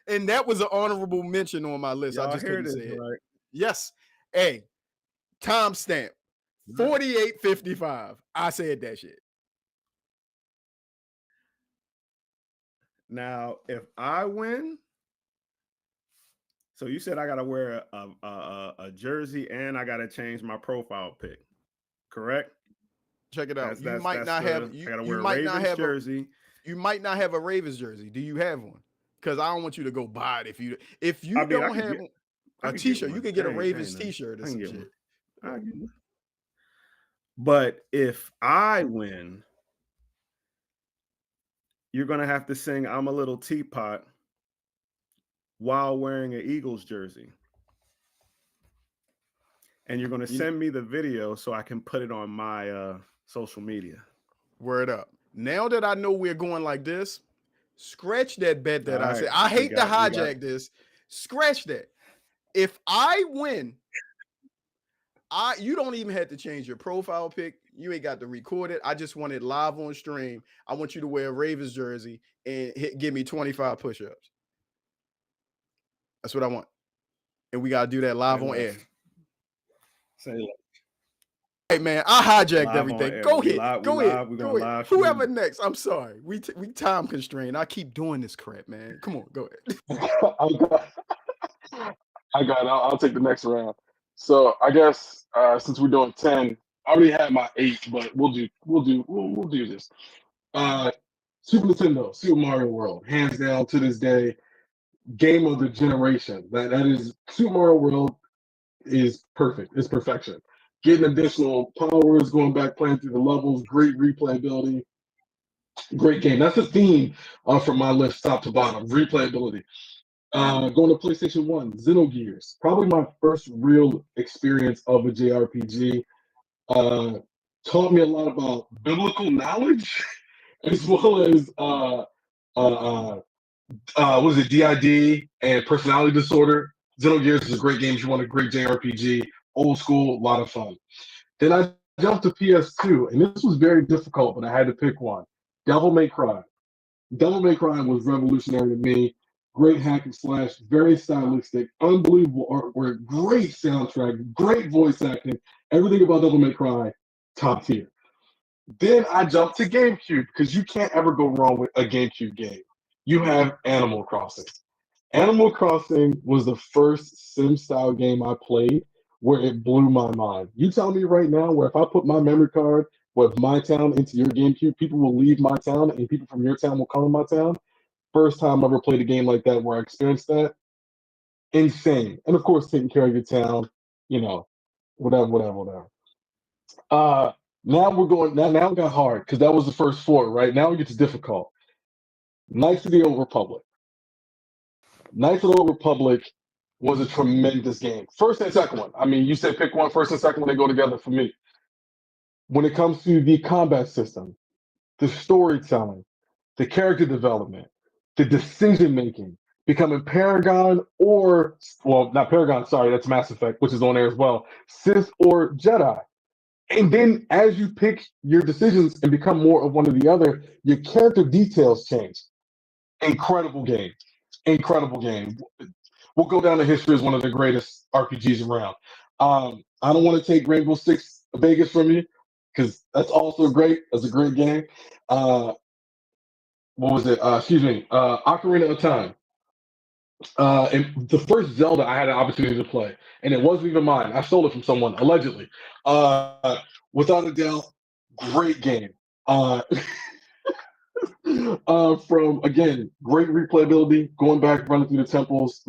And that was an honorable mention on my list. I Y'all just hear couldn't this, say it. right? Yes. Hey, timestamp 48:55. I said that shit. Now, if I win, so you said I gotta wear a jersey and I gotta change my profile pic, correct? Check it out. That's the I gotta wear a Ravens jersey. You might not have a Ravens jersey. Do you have one? Because I don't want you to go buy it if I you mean, don't have I a could get t-shirt. You one. can get a That Ravens ain't nothing. t-shirt or I can some get shit. one. I get one. But if I win, you're gonna have to sing "I'm a Little Teapot" while wearing an Eagles jersey, and you're gonna send me the video so I can put it on my social media. Word up. Now that I know we're going like this, scratch that bet that All I right, said. I we hate to got hijack this. Scratch that. If I win, you don't even have to change your profile pic. You ain't got to record it. I just want it live on stream. I want you to wear a Ravens jersey and give me 25 push-ups. That's what I want. and we gotta do that live Say on air. less. Say less. Hey man, I hijacked Live on everything. air. Go We ahead. live. We Go ahead. live. We're Go gonna ahead. live Whoever stream. next. I'm sorry. We time constrained. I keep doing this crap, man. Come on, go ahead. I got, I got it. I'll take the next round. So I guess since we're doing 10, I already had my 8, but we'll do this. Super Nintendo, Super Mario World, hands down to this day, game of the generation. That is Super Mario World is perfect. It's perfection. Getting additional powers, going back, playing through the levels, great replayability, great game. That's the theme from my list, top to bottom. Replayability. Going to PlayStation 1, Xenogears. Probably my first real experience of a JRPG. Uh, Taught me a lot about biblical knowledge as well as was it DID and personality disorder. Xenogears is a great game if you want a great JRPG, old school, a lot of fun. Then I jumped to PS2, and this was very difficult, but I had to pick one. Devil May Cry. Devil May Cry was revolutionary to me. Great hack and slash, very stylistic, unbelievable artwork, great soundtrack, great voice acting. Everything about Devil May Cry, top tier. Then I jumped to GameCube because you can't ever go wrong with a GameCube game. You have Animal Crossing. Animal Crossing was the first sim style game I played where it blew my mind. You tell me right now where if I put my memory card with my town into your GameCube, people will leave my town and people from your town will come to my town. First time I ever played a game like that where I experienced that. Insane. And of course, taking care of your town, you know, whatever. Uh Now we're going now it got hard because that was the first 4, right? Now it gets difficult. Knights of the Old Republic. Knights of the Old Republic was a tremendous game. First and second one. I mean, you said pick one, first and second one, they go together for me. When it comes to the combat system, the storytelling, the character development, the decision making, becoming Paragon or, well, not Paragon, sorry, that's Mass Effect, which is on there as well, Sith or Jedi. And then as you pick your decisions and become more of one or the other, your character details change. Incredible game. Incredible game. Will go down in history as one of the greatest RPGs around. I don't want to take Rainbow Six Vegas from you because that's also great. That's a great game. What was it? Excuse me. Ocarina of Time. And the first Zelda I had an opportunity to play, and it wasn't even mine. I stole it from someone allegedly. Without a doubt, great game. Uh, from again, great replayability, going back, running through the temples.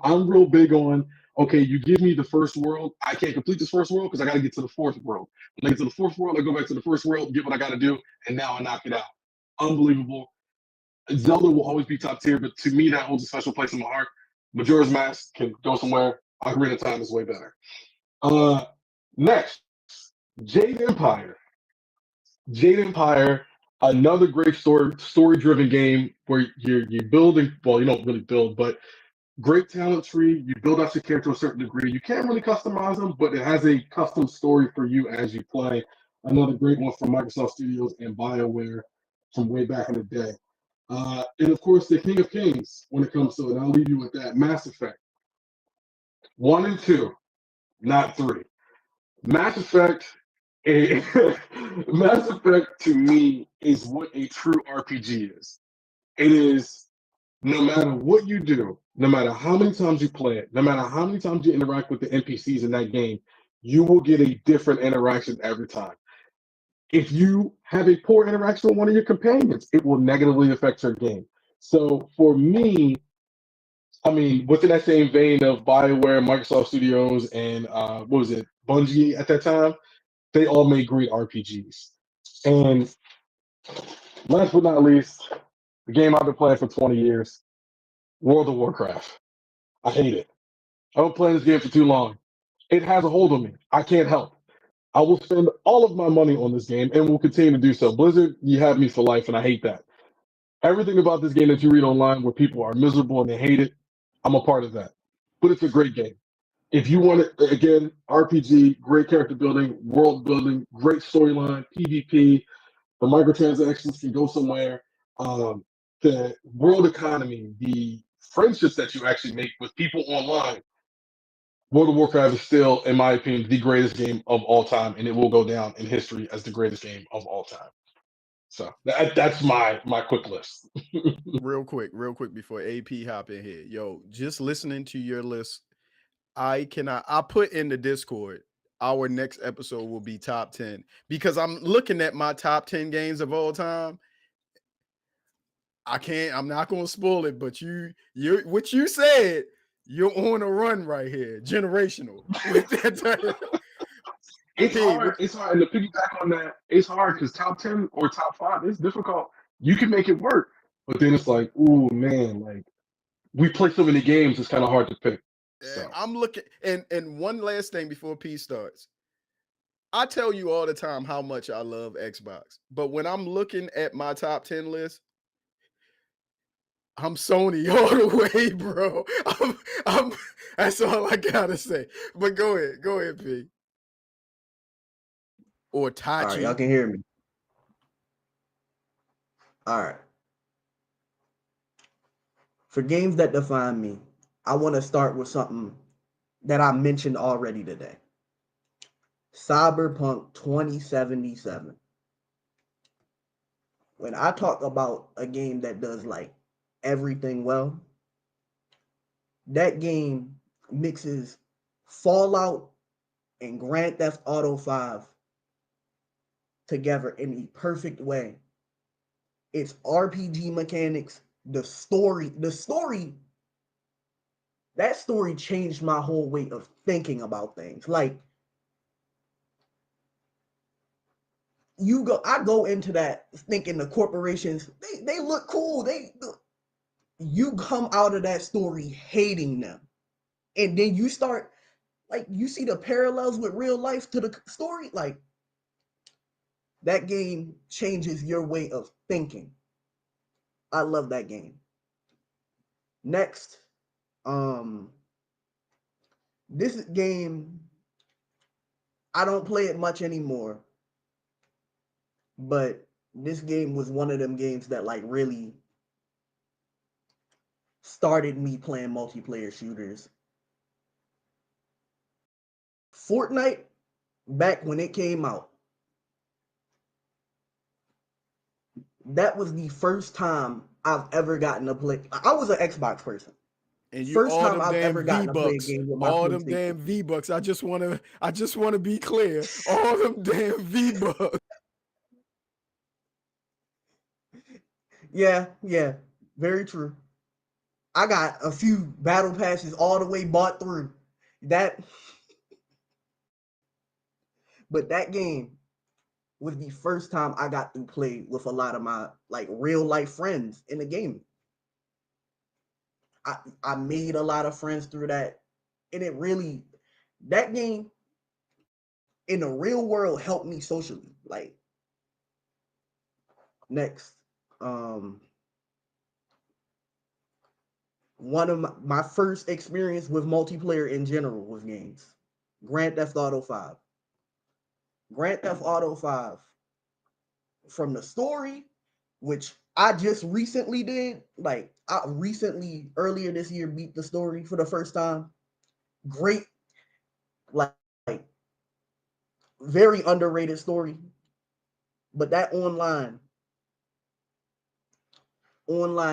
I'm real big on okay, you give me the first world, I can't complete this first world because I got to get to the fourth world. When I get to the fourth world, I go back to the first world, get what I got to do, and now I knock it out. Unbelievable. Zelda will always be top tier, but to me, that holds a special place in my heart. Majora's Mask can go somewhere. Ocarina of Time is way better. Next, Jade Empire. Jade Empire, another great story-driven game where you're building. Well, you don't really build, but great talent tree. You build out your character to a certain degree. You can't really customize them, but it has a custom story for you as you play. Another great one from Microsoft Studios and BioWare from way back in the day. And of course, the King of Kings when it comes to it. And I'll leave you with that. Mass Effect 1 and 2, not 3. Mass Effect. A, Mass Effect to me is what a true RPG is. It is no matter what you do, no matter how many times you play it, no matter how many times you interact with the NPCs in that game, you will get a different interaction every time. If you have a poor interaction with one of your companions, it will negatively affect your game. So for me, I mean, within that same vein of BioWare, Microsoft Studios, and what was it, Bungie at that time, they all made great RPGs. And last but not least, the game I've been playing for 20 years, World of Warcraft. I hate it. I've been playing this game for too long. It has a hold on me. I can't help. I will spend all of my money on this game and will continue to do so. Blizzard, you have me for life, and I hate that. Everything about this game that you read online where people are miserable and they hate it, I'm a part of that. But it's a great game. If you want it, again, RPG, great character building, world building, great storyline, PvP, the microtransactions can go somewhere. The world economy, the friendships that you actually make with people online, World of Warcraft is still, in my opinion, the greatest game of all time, and it will go down in history as the greatest game of all time. So that's my quick list. Real quick before AP hop in here. Yo, just listening to your list, I put in the Discord, our next episode will be top 10 because I'm looking at my top 10 games of all time. I'm not gonna spoil it, but you're what you said, you're on a run right here, generational. With that, It's P, hard. It's hard. And to piggyback on that, it's hard because top 10 or top 5 is difficult. You can make it work, but then it's like, ooh, man, like we play so many games, it's kind of hard to pick. So I'm looking, and one last thing before P starts. I tell you all the time how much I love Xbox, but when I'm looking at my top 10 list, I'm Sony all the way, bro. That's all I gotta say. But go ahead, P. Or All right, y'all Tachi. can hear me. All right. For games that define me, I want to start with something that I mentioned already today. Cyberpunk 2077. When I talk about a game that does like everything well, that game mixes Fallout and Grand Theft Auto 5 together in a perfect way. It's RPG mechanics, the story, that story changed my whole way of thinking about things. Like I go into that thinking the corporations, they look cool. You come out of that story hating them. And then you start, like, you see the parallels with real life to the story. Like, that game changes your way of thinking. I love that game. Next, this game, I don't play it much anymore, but this game was one of them games that like really started me playing multiplayer shooters. Fortnite, back when it came out, that was the first time I've ever gotten to play. I was an Xbox person. And you First all time them I've damn ever gotten to play a V-Bucks. game with my All them PlayStation. damn V-Bucks. I just wanna be clear. All them damn V-Bucks. Yeah, very true. I got a few battle passes all the way bought through. That, but that game was the first time I got to play with a lot of my like real life friends in the game. I made a lot of friends through that, and it really, that game in the real world helped me socially. Like, next, um, one of my first experience with multiplayer in general was games. Grand Theft Auto 5. Grand Theft Auto 5, from the story, which I just recently did, like I recently earlier this year beat the story for the first time. Great, like very underrated story. But that online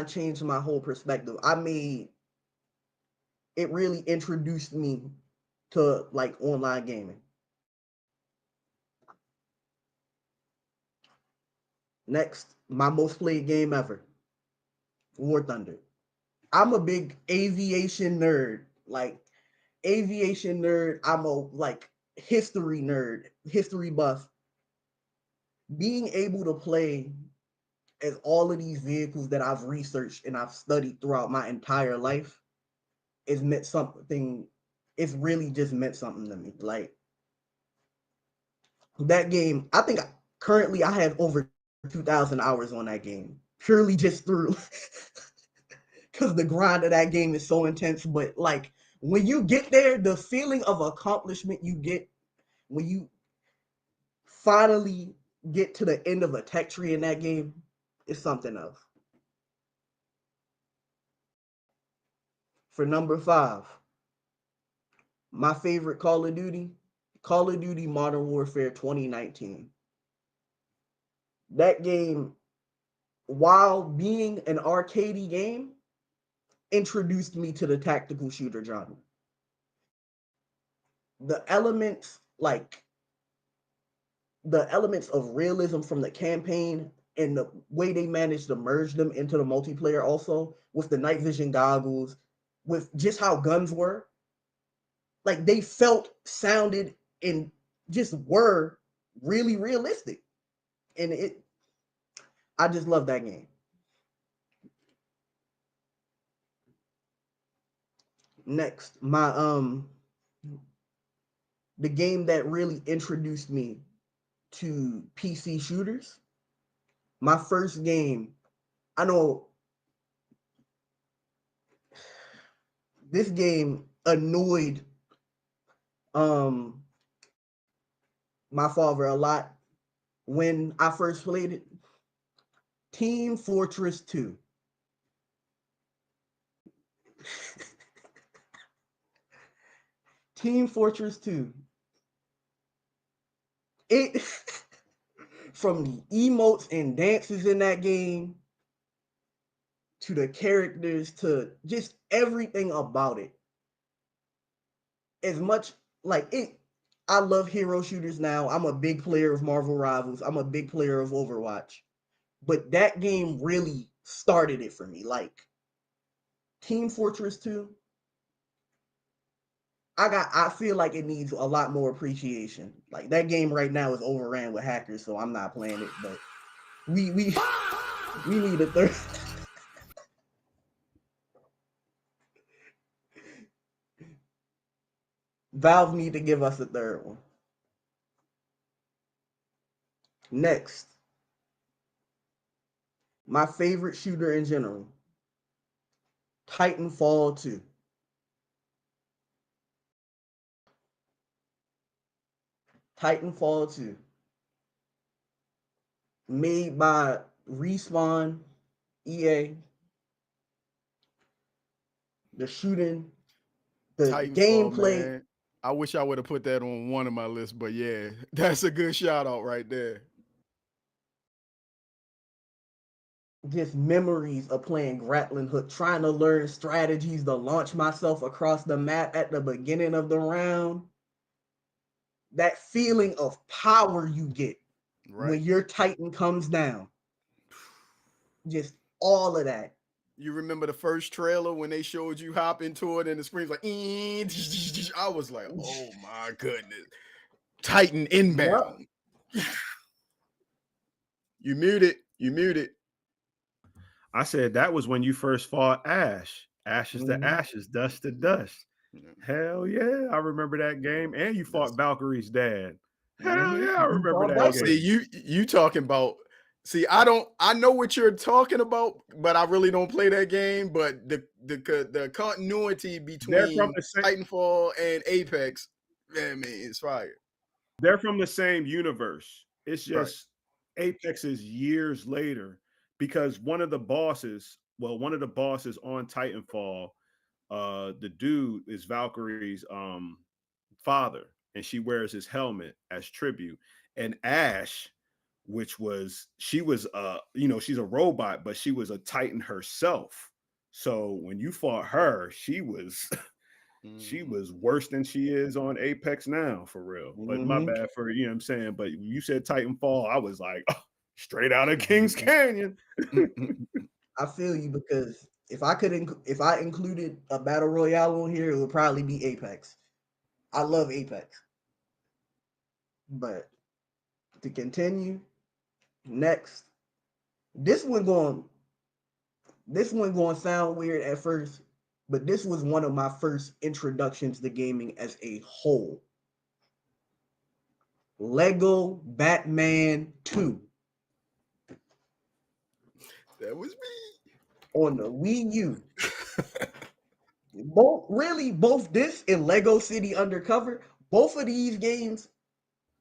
changed my whole perspective. It really introduced me to like online gaming. Next, my most played game ever, War Thunder. I'm a big aviation nerd. Like, aviation nerd. I'm a like history nerd, history buff. Being able to play as all of these vehicles that I've researched and I've studied throughout my entire life is meant something. It's really just meant something to me. Like, that game, I think currently I have over 2,000 hours on that game, purely just through because the grind of that game is so intense. But like, when you get there, the feeling of accomplishment you get when you finally get to the end of a tech tree in that game is something else. For number 5, My favorite Call of Duty, Call of Duty Modern Warfare 2019. That game, while being an arcadey game, introduced me to the tactical shooter genre. The elements, like the elements of realism from the campaign and the way they managed to merge them into the multiplayer also with the night vision goggles, with just how guns were, like they felt, sounded, and just were really realistic. And I just love that game. Next, the game that really introduced me to PC shooters. My first game, I know this game annoyed um my father a lot when I first played it. Team Fortress 2. Team Fortress 2. It from the emotes and dances in that game to the characters to just everything about it. As much like it, I love hero shooters now. I'm a big player of Marvel Rivals. I'm a big player of Overwatch. But that game really started it for me. Like Team Fortress 2, I feel like it needs a lot more appreciation. Like that game right now is overran with hackers, so I'm not playing it. But we we need a third. Valve need to give us a third one. Next, my favorite shooter in general, Titanfall 2. Titanfall 2. Made by Respawn, EA. The shooting, the Titanfall, gameplay, man. I wish I would have put that on one of my lists, but yeah, that's a good shout out right there. just memories of playing grappling hook, trying to learn strategies to launch myself across the map at the beginning of the round. That feeling of power you get Right. when your Titan comes down. Just all of that. You remember the first trailer when they showed you hop into it and the screen's like, I was like, oh my goodness. Titan Yep. inbound. You muted. You muted. I said that was when you first fought Ash. Ashes to Mhm. ashes, dust to dust. Yeah, Hell yeah, I remember that game. And you fought that's Valkyrie's dad. Hell Mhm. yeah, I You remember fought that oh, see, game. Valkyrie. you talking about I know what you're talking about, but I really don't play that game. But the continuity They're from between the same. Titanfall and Apex, man, it's fire. They're from the same universe. It's Right. just Apex is years later because one of the bosses on Titanfall, the dude is Valkyrie's father, and she wears his helmet as tribute. And Ash, which was she was she's a robot, but she was a Titan herself. So when you fought her, she was she Mhm. was worse than she is on Apex now, for real. But my Mhm. bad for what I'm saying. But you said Titanfall, I was like, oh, straight out of King's Canyon. I feel you because if I included a battle royale on here, it would probably be Apex. I love Apex. But to continue, next, this one going this one going to sound weird at first, but this was one of my first introductions to gaming as a whole. Lego Batman 2 That was on the Wii U. Both this and Lego City Undercover, both of these games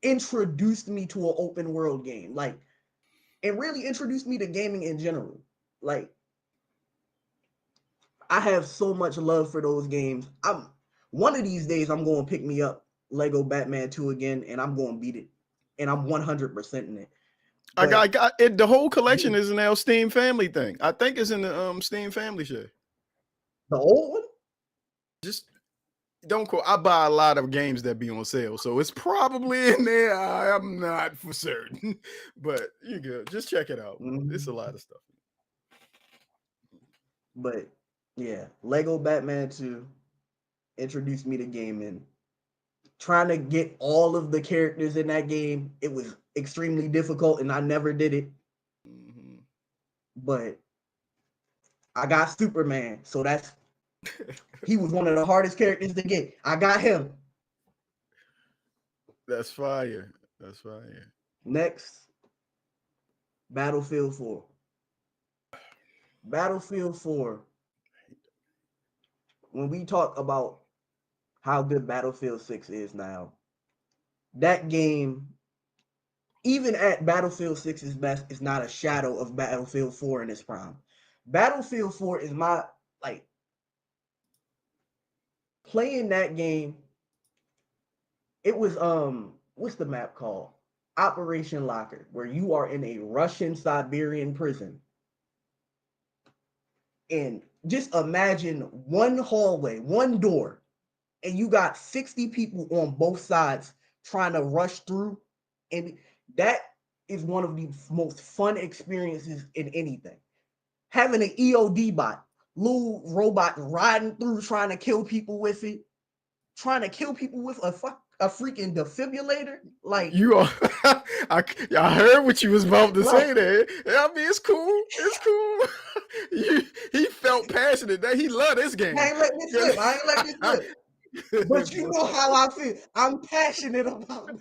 introduced me to an open world game. Like it really introduced me to gaming in general. Like I have so much love for those games. One of these days, I'm going to pick me up Lego Batman 2 again, and I'm going to beat it. And I'm 100% in it. I But got it. The whole collection is now Steam Family thing. I think it's in the Steam Family share. the old one? Just don't quote. I buy a lot of games that be on sale, so it's probably in there. I'm not for certain, but you good. Just check it out. It's a lot of stuff. But yeah, Lego Batman 2 introduced me to gaming. Trying to get all of the characters in that game, it was extremely difficult, and I never did it. But I got Superman, so he was one of the hardest characters to get. I got him. That's fire. That's fire. Next, Battlefield 4. Battlefield 4. When we talk about how good Battlefield 6 is now, that game, even at Battlefield 6's best, is not a shadow of Battlefield 4 in its prime. Battlefield 4 is my, like, playing that game. It was, what's the map called? Operation Locker, where you are in a Russian Siberian prison. And just imagine one hallway, one door, and you got 60 people on both sides trying to rush through. And that is one of the most fun experiences in anything. Having an EOD bot, little robot riding through trying to kill people with it, trying to kill people with a freaking defibrillator. Like, you are, I heard what you was about to say there. I mean, it's cool. It's cool. He felt passionate that he loved this game. I ain't letting it slip. I ain't letting it slip. But you know how I feel. I'm passionate about it.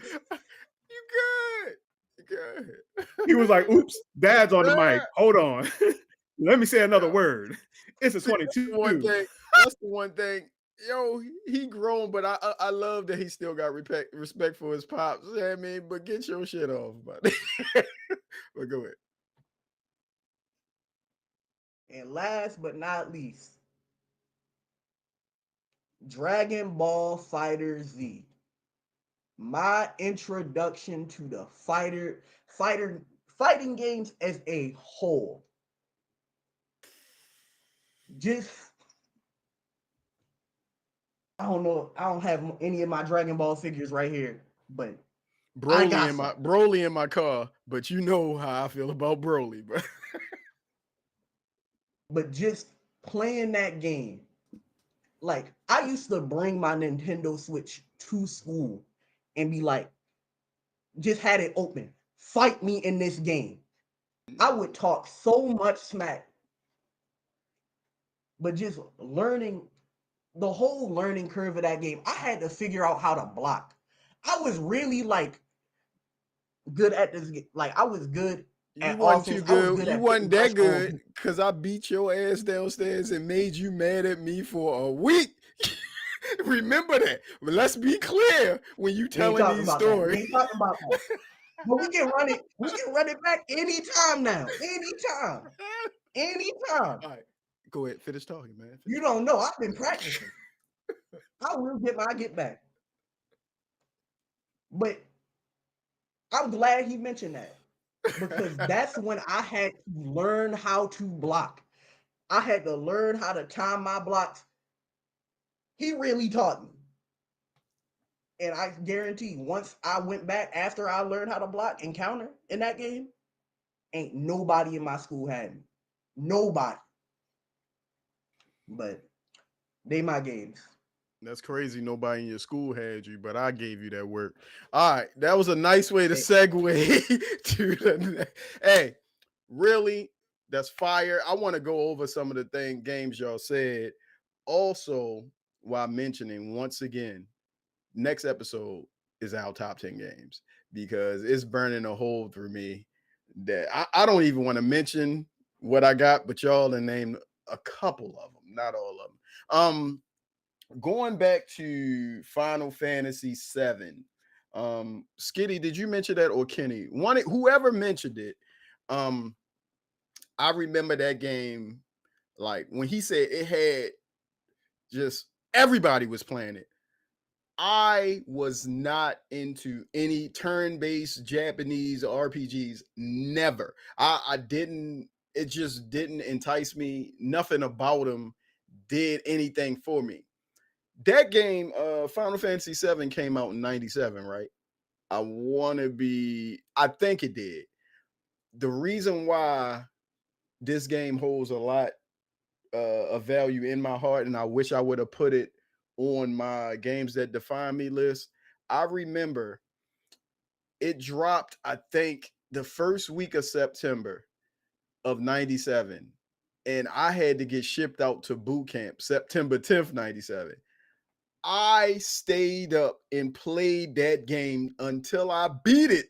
You good. You good. He was like, oops, Dad's on the mic. Hold on. Let me say another word. It's a 22. That's the one thing. Yo, he grown, but I love that he still got respect for his pops. I mean, but get your shit off, buddy. But go ahead. And last but not least, Dragon Ball Fighter Z. My introduction to the fighting games as a whole. Just, I don't know. I don't have any of my Dragon Ball figures right here, but Broly in my car, but you know how I feel about Broly, bro. But just playing that game, like, I used to bring my Nintendo Switch to school and be like, just had it open. Fight me in this game. I would talk so much smack. But just learning, the whole learning curve of that game, I had to figure out how to block. I was really, like, good at this. Like, I was good at offense. You wasn't that good because I beat your ass downstairs and made you mad at me for a week. Remember that. But let's be clear when you telling these stories. We ain't talking about that. But we can run it back anytime now. Anytime. All right. Go ahead. Finish talking, man. You don't know. I've been practicing. I will get my get back. But I'm glad he mentioned that. Because that's when I had to learn how to block. I had to learn how to time my blocks. He really taught me. And I guarantee once I went back after I learned how to block and counter in that game, ain't nobody in my school had me. Nobody. But they my games. That's crazy. Nobody in your school had you, but I gave you that work. All right. That was a nice way to segue to the. Hey, really? That's fire. I want to go over some of the games y'all said. Also, while mentioning once again, next episode is our top 10 games because it's burning a hole through me that I don't even want to mention what I got, but y'all have named a couple of them, not all of them. Going back to Final Fantasy VII, Skitty, did you mention that or Kenny? Whoever mentioned it, I remember that game, like when he said it had just Everybody was playing it. I was not into any turn-based Japanese RPGs. Never. I didn't. It just didn't entice me. Nothing about them did anything for me. That game, Final Fantasy VII, came out in '97, right? I think it did. The reason why this game holds a lot of value in my heart, and I wish I would have put it on my games that define me list. I remember it dropped, I think, the first week of September of '97, and I had to get shipped out to boot camp September 10th, '97. I stayed up and played that game until I beat it.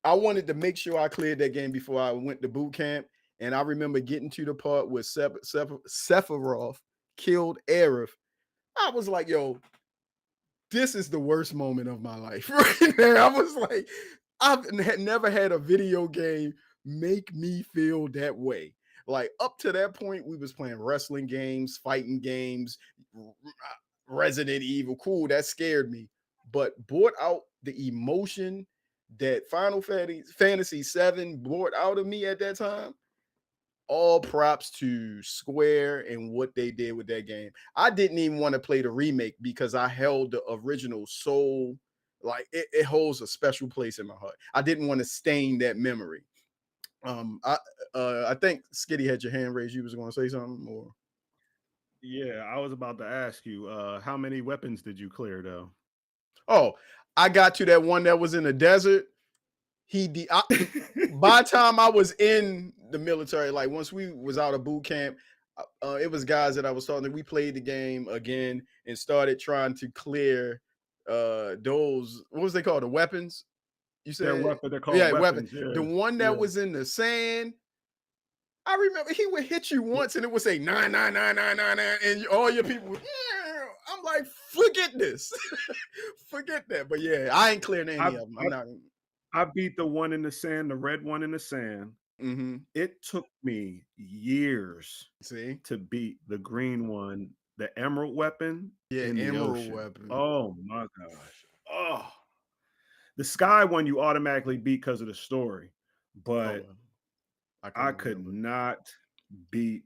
I wanted to make sure I cleared that game before I went to boot camp. And I remember getting to the part where Sephiroth killed Aerith. I was like, yo, this is the worst moment of my life right there. I was like, I've never had a video game make me feel that way. Like up to that point, we was playing wrestling games, fighting games, Resident Evil. Cool, that scared me. But brought out the emotion that Final Fantasy VII brought out of me at that time. All props to Square and what they did with that game. I didn't even want to play the remake because I held the original soul. Like it holds a special place in my heart. I didn't want to stain that memory. I think Skitty had your hand raised. You was going to say something, or Yeah, I was about to ask you, how many weapons did you clear though? oh, I got to that one that was in the desert. By the time I was in the military, like once we was out of boot camp, it was guys that I was talking to. We played the game again and started trying to clear those, what was they called, the weapons? You said They're called yeah, weapons. The one that was in the sand. I remember he would hit you once and it would say 99999, and all your people would, yeah. I'm like, forget this. Forget that. But yeah, I ain't clearing any of them. I'm not. I beat the one in the sand, the red one in the sand. Mm-hmm. It took me years See? to beat the green one, the emerald weapon in the Emerald ocean. weapon. Oh my gosh. Oh. The sky one you automatically beat because of the story, but I could not beat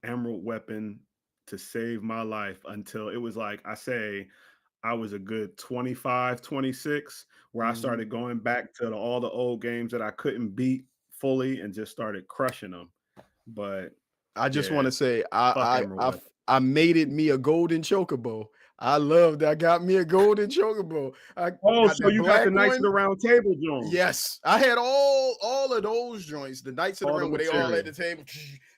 emerald weapon to save my life until it was like, I say, I was a good 25, 26, where I started going back to all the old games that I couldn't beat fully and just started crushing them. But I just want to say I made it me a golden chocobo. I love that. I got me a golden chocobo. So you got the Knights of the Round Table joint. Yes, I had all of those joints. The Knights of the Round, where they all at the table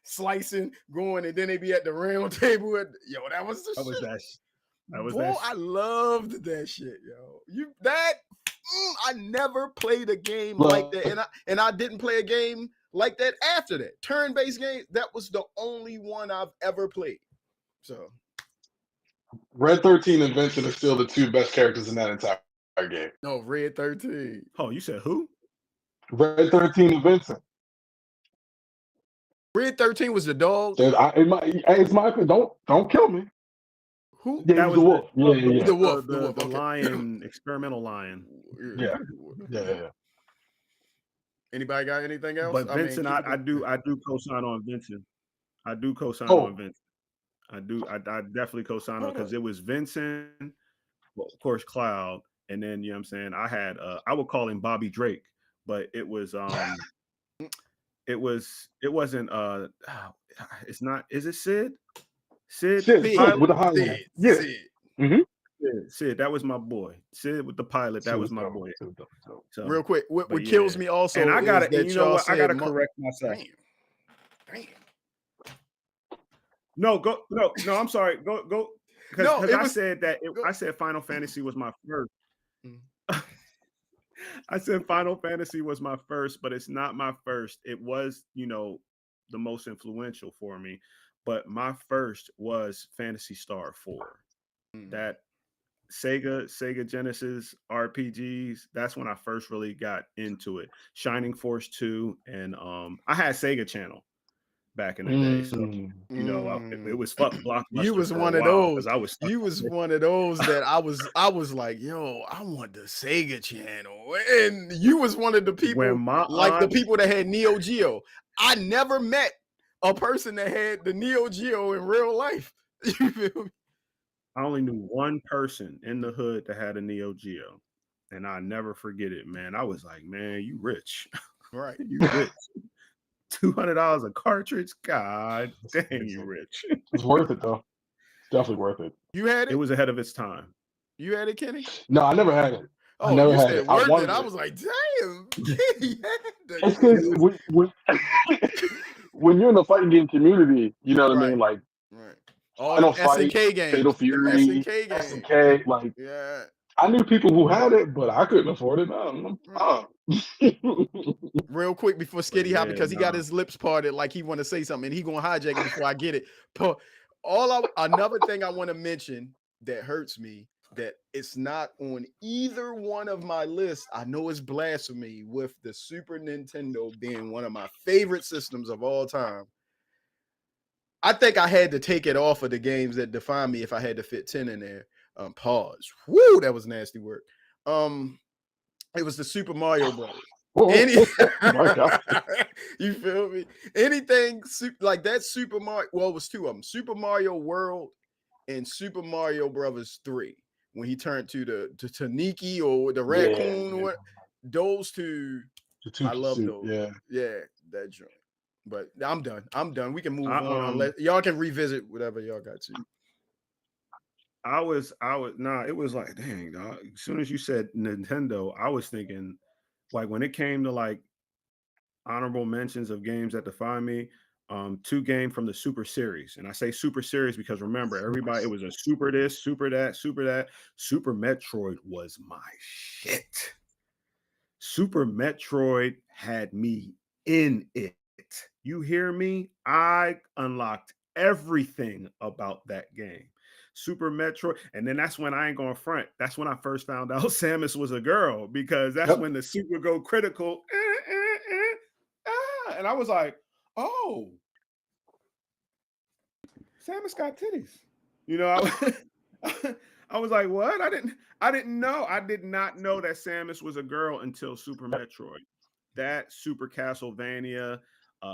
slicing, going, and then they be at the round table. That was the shit. That was boy, I loved that shit, yo. I never played a game like that, and I didn't play a game like that after that. Turn-based game, that was the only one I've ever played. So Red 13 and Vincent are still the two best characters in that entire game. No, Red 13. Oh, you said who? Red 13 and Vincent. Red 13 was the dog. It's my don't kill me. Who? Yeah, that was the wolf. The wolf. The lion, experimental lion. Yeah. Anybody got anything else? But Vincent, I do co-sign on Vincent. I do co-sign on Vincent. I definitely co-sign on, because it was Vincent, well, of course, Cloud, and then you know what I'm saying, I had I would call him Bobby Drake, but it was it wasn't it's not, is it Sid? Sid with the high line. Yeah. Sid. Mm-hmm. Sid, that was my boy. Sid with the pilot, that was my boy. So, real quick, what kills me also, and I gotta, you know what, I gotta correct myself. Damn. No, I'm sorry. Go. Because I said that I said Final Fantasy was my first. I said Final Fantasy was my first, but it's not my first. It was, the most influential for me. But my first was Phantasy Star 4. That Sega Genesis RPGs, that's when I first really got into it. Shining Force 2, and I had Sega Channel. back in the day. So you know, it was fuck You Blockbuster was for one a of while those. because I was stuck You on was it. one of those that I was like, yo, I want the Sega channel. And you was one of the people When my like the aunt, people that had Neo Geo. I never met a person that had the Neo Geo in real life. You feel me? I only knew one person in the hood that had a Neo Geo, and I never forget it, man. I was like, man, you rich, Right. you rich. $200 a cartridge, God dang, you rich. It's worth it though. It's definitely worth it. You had It it? was ahead of its time. You had it, Kenny? No, I never had it. I Oh, never you had said it. I worth it. wanted I it. was like, damn, Kenny had the It's It because was when you're in the fighting game community, you know what I right. mean? Like Right. All Final them Fight, SNK Fatal games. Them Fury, SNK games. SNK. Like Yeah. I knew people who had it, but I couldn't afford it. Real quick before but Skitty hop, yeah, because he got nah. his lips parted like he want to say something, and he gonna hijack it before I get it. Another thing I want to mention that hurts me that it's not on either one of my lists. I know it's blasphemy with the Super Nintendo being one of my favorite systems of all time. I think I had to take it off of the games that define me if I had to fit 10 in there. Pause. Woo, that was nasty work. It was the Super Mario Brothers. My God. You feel me? Anything like that Super Mario, well, it was two of them, Super Mario World and Super Mario Brothers 3. When he turned to the Taniki or the raccoon, or what, those two, I love those. Yeah, that joint. But I'm done. We can move on unless y'all can revisit whatever y'all got to. I was nah, it was like, dang, dog. As soon as you said Nintendo, I was thinking like when it came to like honorable mentions of games that define me, two game from the Super Series. And I say Super Series because remember, everybody, it was a Super this, Super that, Super that. Super Metroid was my shit. Super Metroid had me in it. You hear me? I unlocked everything about that game. Super Metroid. And then that's when I ain't going front. That's when I first found out Samus was a girl because that's when the Super Go Critical. And I was like, oh, Samus got titties. You know, I was like, what? I didn't know. I did not know that Samus was a girl until Super Metroid. That Super Castlevania,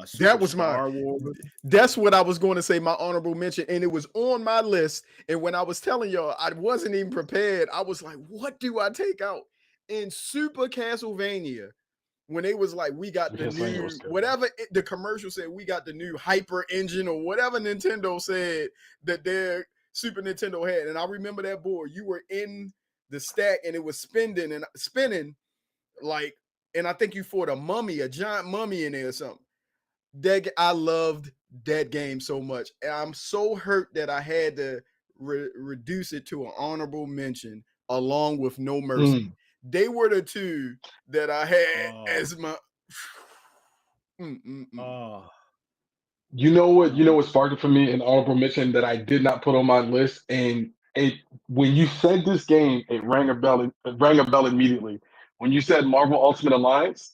Super That was Star Wars. That's what I was going to say, my honorable mention, and it was on my list. And when I was telling y'all, I wasn't even prepared. I was like, what do I take out? In Super Castlevania, when they was like, we got the new, whatever the commercial said, we got the new hyper engine or whatever Nintendo said that their Super Nintendo had. And I remember that board, you were in the stack and it was spinning like, and I think you fought a giant mummy in there or something. I loved that game so much. And I'm so hurt that I had to reduce it to an honorable mention along with No Mercy. They were the two that I had as my. You know what sparked it for me? An honorable mention that I did not put on my list, and when you said this game, it rang a bell. It rang a bell immediately when you said Marvel Ultimate Alliance.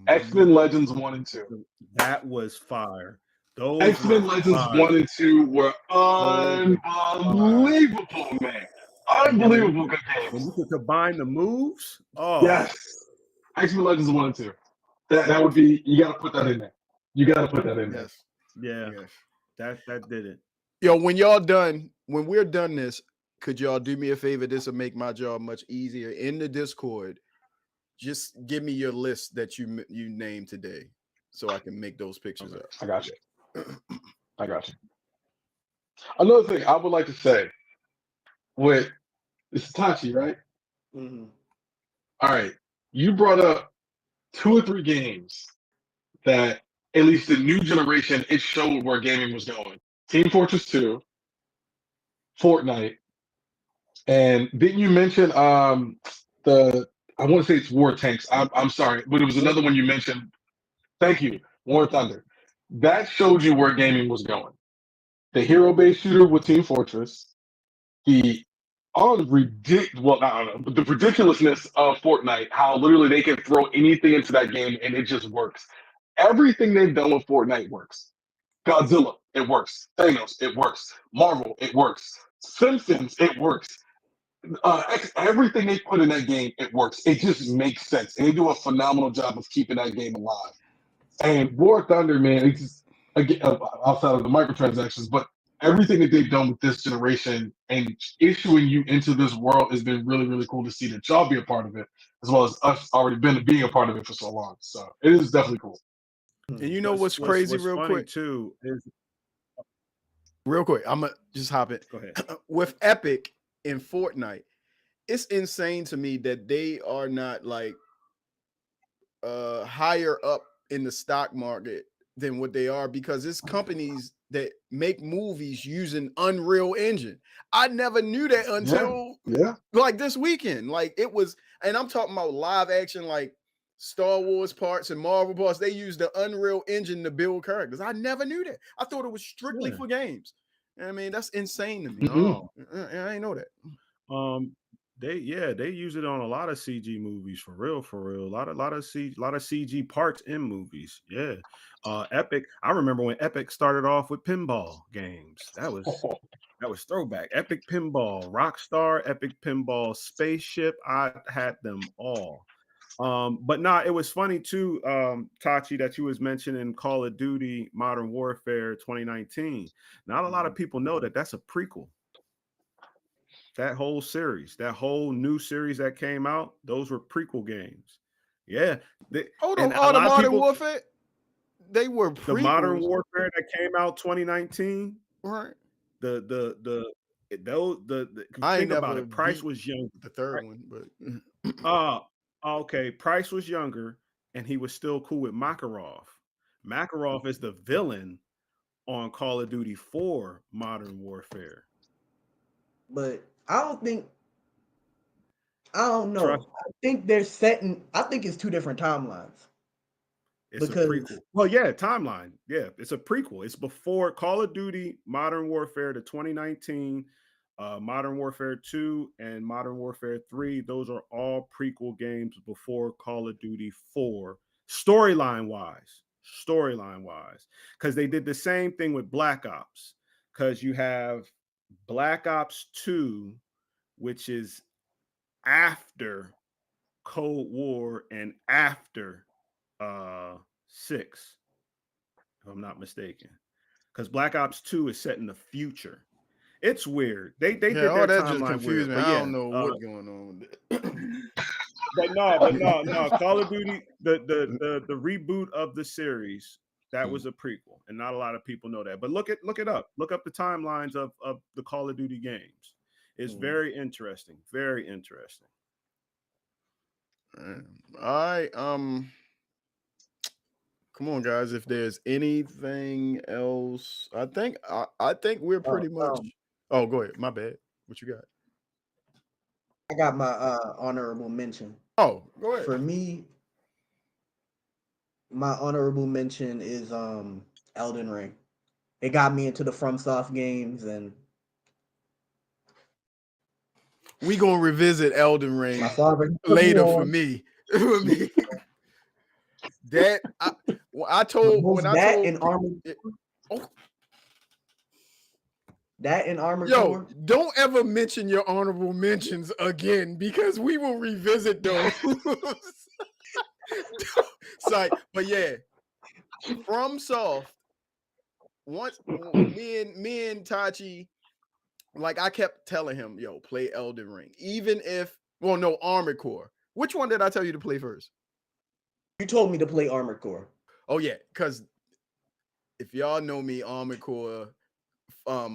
X-Men Legends 1 and 2. That was fire. Those X-Men Legends 1 and 2 were unbelievable, man. Unbelievable good games. When you could combine the moves. Oh yes. X-Men Legends 1 and 2. That would be, you gotta put that in there. You gotta put that in there. Yeah. That did it. Yo, when we're done this, could y'all do me a favor? This will make my job much easier. In the Discord, just give me your list that you named today so I can make those pictures up. I got you. Another thing I would like to say with it's Tachi, right? Mm-hmm. All right. You brought up 2 or 3 games that at least the new generation, it showed where gaming was going. Team Fortress 2, Fortnite, and didn't you mention I want to say it's War Tanks. I'm sorry, but it was another one you mentioned. Thank you, War Thunder. That showed you where gaming was going. The hero-based shooter with Team Fortress, the the ridiculousness of Fortnite, how literally they can throw anything into that game and it just works. Everything they've done with Fortnite works. Godzilla, it works. Thanos, it works. Marvel, it works. Simpsons, it works. Everything they put in that game, it works. It just makes sense. And they do a phenomenal job of keeping that game alive. And War Thunder, man, it's just, again, outside of the microtransactions, but everything that they've done with this generation and issuing you into this world has been really, really cool to see that y'all be a part of it, as well as us already being a part of it for so long. So it is definitely cool. And you know what's What's crazy, real funny quick? too is Real quick, I'm gonna just hop in. go ahead. With Epic in Fortnite, it's insane to me that they are not like higher up in the stock market than what they are, because it's companies that make movies using Unreal Engine. I never knew that until like this weekend. Like it was, and I'm talking about live action, like Star Wars parts and Marvel parts. They use the Unreal Engine to build characters. I never knew that. I thought it was strictly for games. I mean, that's insane to me. No, I didn't know that. they use it on a lot of CG movies for real. A lot of CG parts in movies. Yeah. Epic. I remember when Epic started off with pinball games. That was throwback. Epic Pinball, Rockstar, Epic Pinball, Spaceship. I had them all. But nah, it was funny too, Tachi, that you was mentioning Call of Duty Modern Warfare 2019. Not a lot of people know that that's a prequel. That whole series, that whole new series that came out, those were prequel games. Yeah. Hold and on, a all the lot of Modern people, Warfare, they were the Modern prequels, Warfare that came out 2019, right? I ain't think about never it. Price beat was young. the third one, but Okay. Price was younger, and he was still cool with Makarov. Makarov is the villain on Call of Duty 4 Modern Warfare. But I don't know. Trust, I think they're setting. I think it's two different timelines. it's a Because prequel. Well, yeah, timeline. Yeah, it's a prequel. It's before Call of Duty Modern Warfare to 2019, Modern Warfare 2 and Modern Warfare 3. Those are all prequel games before Call of Duty 4, storyline wise. Because they did the same thing with Black Ops. Because you have Black Ops 2, which is after Cold War and after 6, if I'm not mistaken. Because Black Ops 2 is set in the future. It's weird. They yeah, did all their that just timeline confused weird. me. But I yeah, don't know what's going on with it. but no. Call of Duty, the reboot of the series, that was a prequel, and not a lot of people know that. But look it up. Look up the timelines of the Call of Duty games. It's very interesting. Very interesting. All right. Come on, guys. If there's anything else, I think we're pretty much. Oh, go ahead. My bad. What you got? I got my honorable mention. Oh, go ahead. For me, my honorable mention is Elden Ring. It got me into the FromSoft games, and We gonna revisit Elden Ring my father later for me. For me. That I told both when I that told and Armor. oh, That and Armor yo, Core. don't ever mention your honorable mentions again, because we will revisit those. Sorry, but yeah, FromSoft. Once me and Tachi, like I kept telling him, yo, play Elden Ring, even if no, Armored Core. Which one did I tell you to play first? You told me to play Armor Core. Oh yeah, because if y'all know me, Armored Core,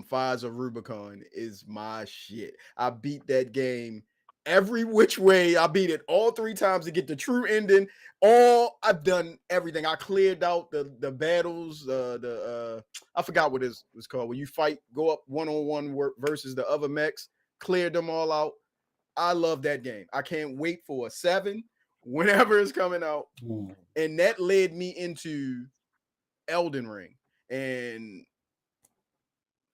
Fires of Rubicon is my shit. I beat that game every which way. I beat it all 3 times to get the true ending. I've done everything. I cleared out the battles. I forgot what it was called. When you fight, go up one-on-one versus the other mechs. Cleared them all out. I love that game. I can't wait for a 7 whenever it's coming out. And that led me into Elden Ring. And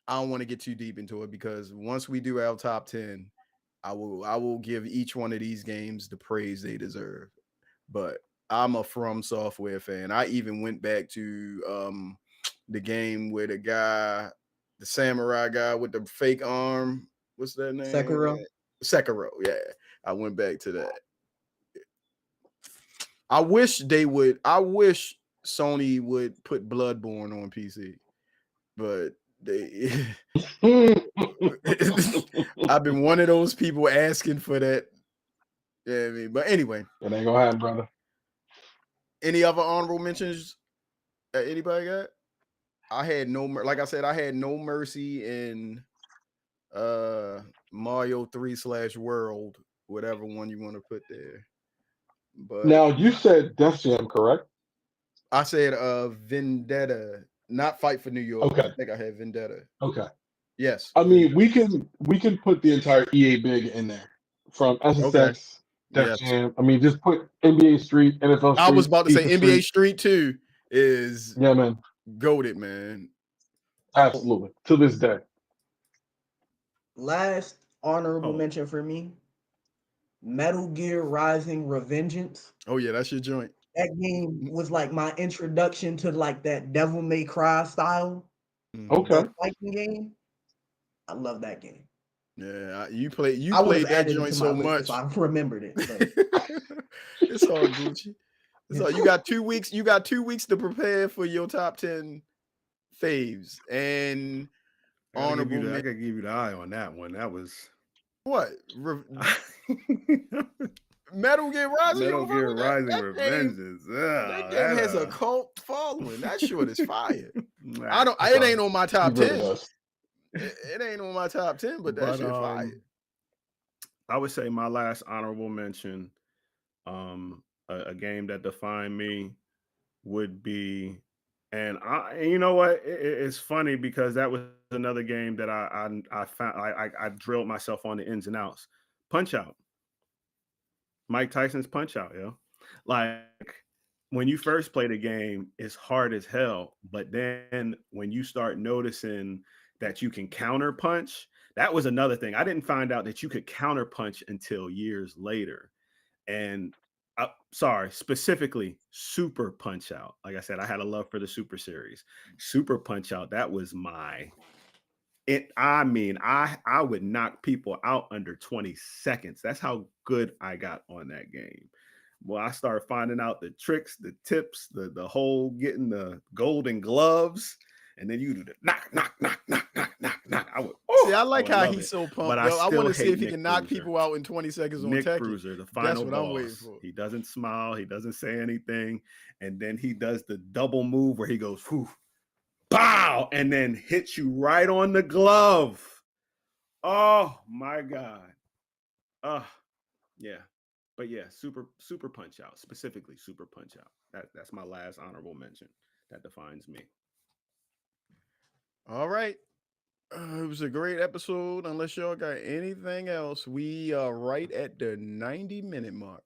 I don't want to get too deep into it, because once we do our top 10, I will give each one of these games the praise they deserve. But I'm a From Software fan. I even went back to the game where the samurai guy with the fake arm. What's that name? Sekiro. Sekiro. Yeah, I went back to that. I wish Sony would put Bloodborne on PC, but they. I've been one of those people asking for that. Yeah, I mean, but anyway. It ain't gonna happen, brother. Any other honorable mentions that anybody got? I had like I said, I had no mercy in Mario 3/World, whatever one you want to put there. But Now you said Def Jam, correct? I said Vendetta, not Fight for New York. Okay. I think I had Vendetta. Okay. Yes. I mean, Vendetta. we can put the entire EA Big in there, from SSX, Def Yes. Jam. I mean, just put NBA Street, NFL Street. I was about to say FIFA NBA Street 2 is Yeah, man. goated, man. Absolutely. To this day. Last honorable mention for me, Metal Gear Rising: Revengeance. Oh yeah, that's your joint. That game was like my introduction to like that Devil May Cry style Okay. fighting game. I love that game. Yeah, you played that joint so much. I remembered it. It's all Gucci. So you got 2 weeks. You got 2 weeks to prepare for your top 10 faves and honorable. I gotta give you the eye on that one. That was what? Metal Gear Rising. Metal Gear Rising Revengeance. That game has a cult following. That shit is fire. It ain't on my top 10. It ain't on my top 10, but that shit fire. I would say my last honorable mention, a game that defined me would be, and you know what? It's funny because that was another game that I found I drilled myself on the ins and outs. Punch Out. Mike Tyson's Punch Out, yo. Like when you first play the game, it's hard as hell. But then when you start noticing that you can counter punch, that was another thing. I didn't find out that you could counter punch until years later. And specifically Super Punch Out. Like I said, I had a love for the Super series. Super Punch Out, that was I would knock people out under 20 seconds. That's how good I got on that game. Well, I started finding out the tricks, the tips, the whole getting the golden gloves, and then you do the knock. I like how he's so pumped. But I want to see if he Nick can knock Cruiser. people out in 20 seconds on Nick Tekken. Cruiser, the final That's what boss. I'm waiting for. He doesn't smile. He doesn't say anything. And then he does the double move where he goes, whew, bow, and then hits you right on the glove. Oh my God. Yeah. But yeah, super Punch Out, specifically Super Punch Out. That's my last honorable mention. That defines me. All right. It was a great episode. Unless y'all got anything else, we are right at the 90-minute mark.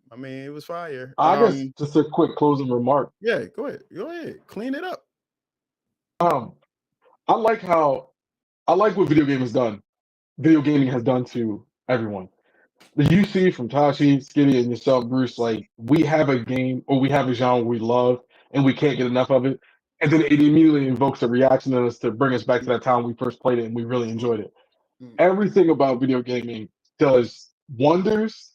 I mean, it was fire. I guess just a quick closing remark. Yeah, go ahead. Clean it up. I like what video gaming has done to everyone. The UC from Tashi, Skitty, and yourself, Bruce, like we have a game or we have a genre we love and we can't get enough of it. And then it immediately invokes a reaction in us to bring us back to that time we first played it and we really enjoyed it. Everything about video gaming does wonders.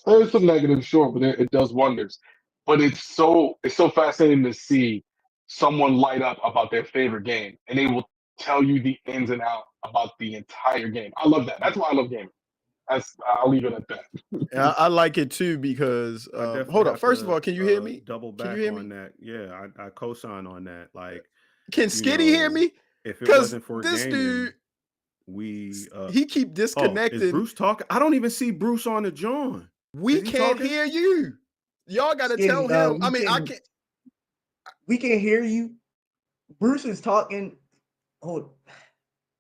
There's some negatives, sure, but it does wonders. But it's so fascinating to see someone light up about their favorite game, and they will tell you the ins and outs about the entire game. I love that. That's why I love gaming. I'll leave it at that. I like it too because hold on. First of all, can you hear me? Double back on that. Yeah, I co-sign on that. Like, can Skitty hear me? If it wasn't for this gaming, dude, he keep disconnected. Is Bruce talking? I don't even see Bruce on the joint. We can't hear you. Y'all got to tell him. I mean, I can't. We can hear you. Bruce is talking. Oh,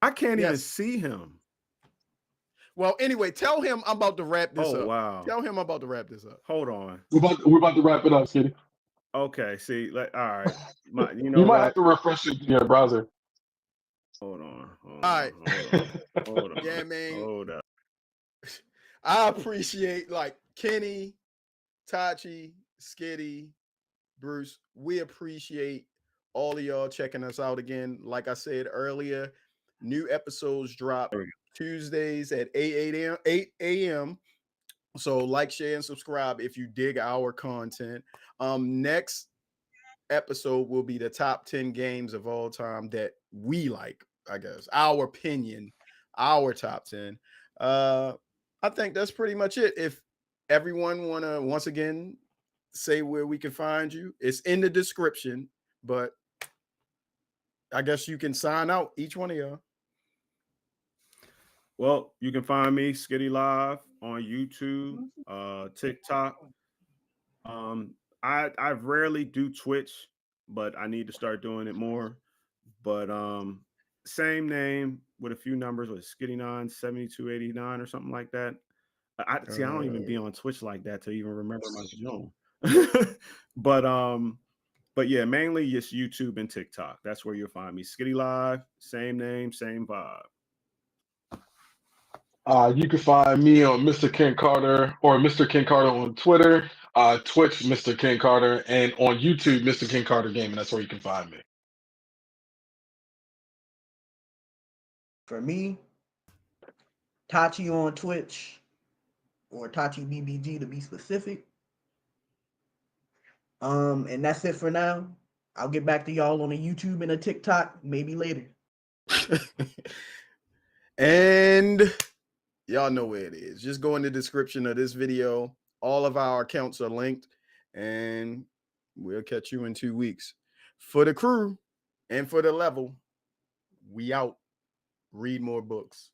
I can't even see him. Well, anyway, tell him I'm about to wrap this up. Wow. Tell him I'm about to wrap this up. Hold on. We're about to wrap it up, Skitty. Okay. See, all right. You might have to refresh your browser. Hold on. All right. Hold on. Yeah, man. Hold up. I appreciate like Kenny, Tachi, Skitty, Bruce, we appreciate all of y'all checking us out again. Like I said earlier, new episodes drop Tuesdays at 8 a.m. So like, share, and subscribe if you dig our content. Next episode will be the top 10 games of all time that we like, I guess. Our opinion, our top 10. I think that's pretty much it. If everyone wanna once again say where we can find you, it's in the description, but I guess you can sign out, each one of y'all. Well, you can find me Skitty Live on YouTube, TikTok. I rarely do Twitch, but I need to start doing it more. But same name with a few numbers, with Skitty9 7289 or something like that. I don't even be on Twitch like that to even remember my zone. But yeah, mainly just YouTube and TikTok. That's where you'll find me. Skitty Live, same name, same vibe. You can find me on Mr. Ken Carter or Mr. Ken Carter on Twitter, Twitch, Mr. Ken Carter, and on YouTube, Mr. Ken Carter Gaming. That's where you can find me. For me, Tachi on Twitch, or Tachi BBG to be specific. And that's it for now. I'll get back to y'all on the YouTube and a TikTok maybe later. And y'all know where it is. Just go in the description of this video. All of our accounts are linked, and we'll catch you in 2 weeks. For the crew and for the level, we out. Read more books.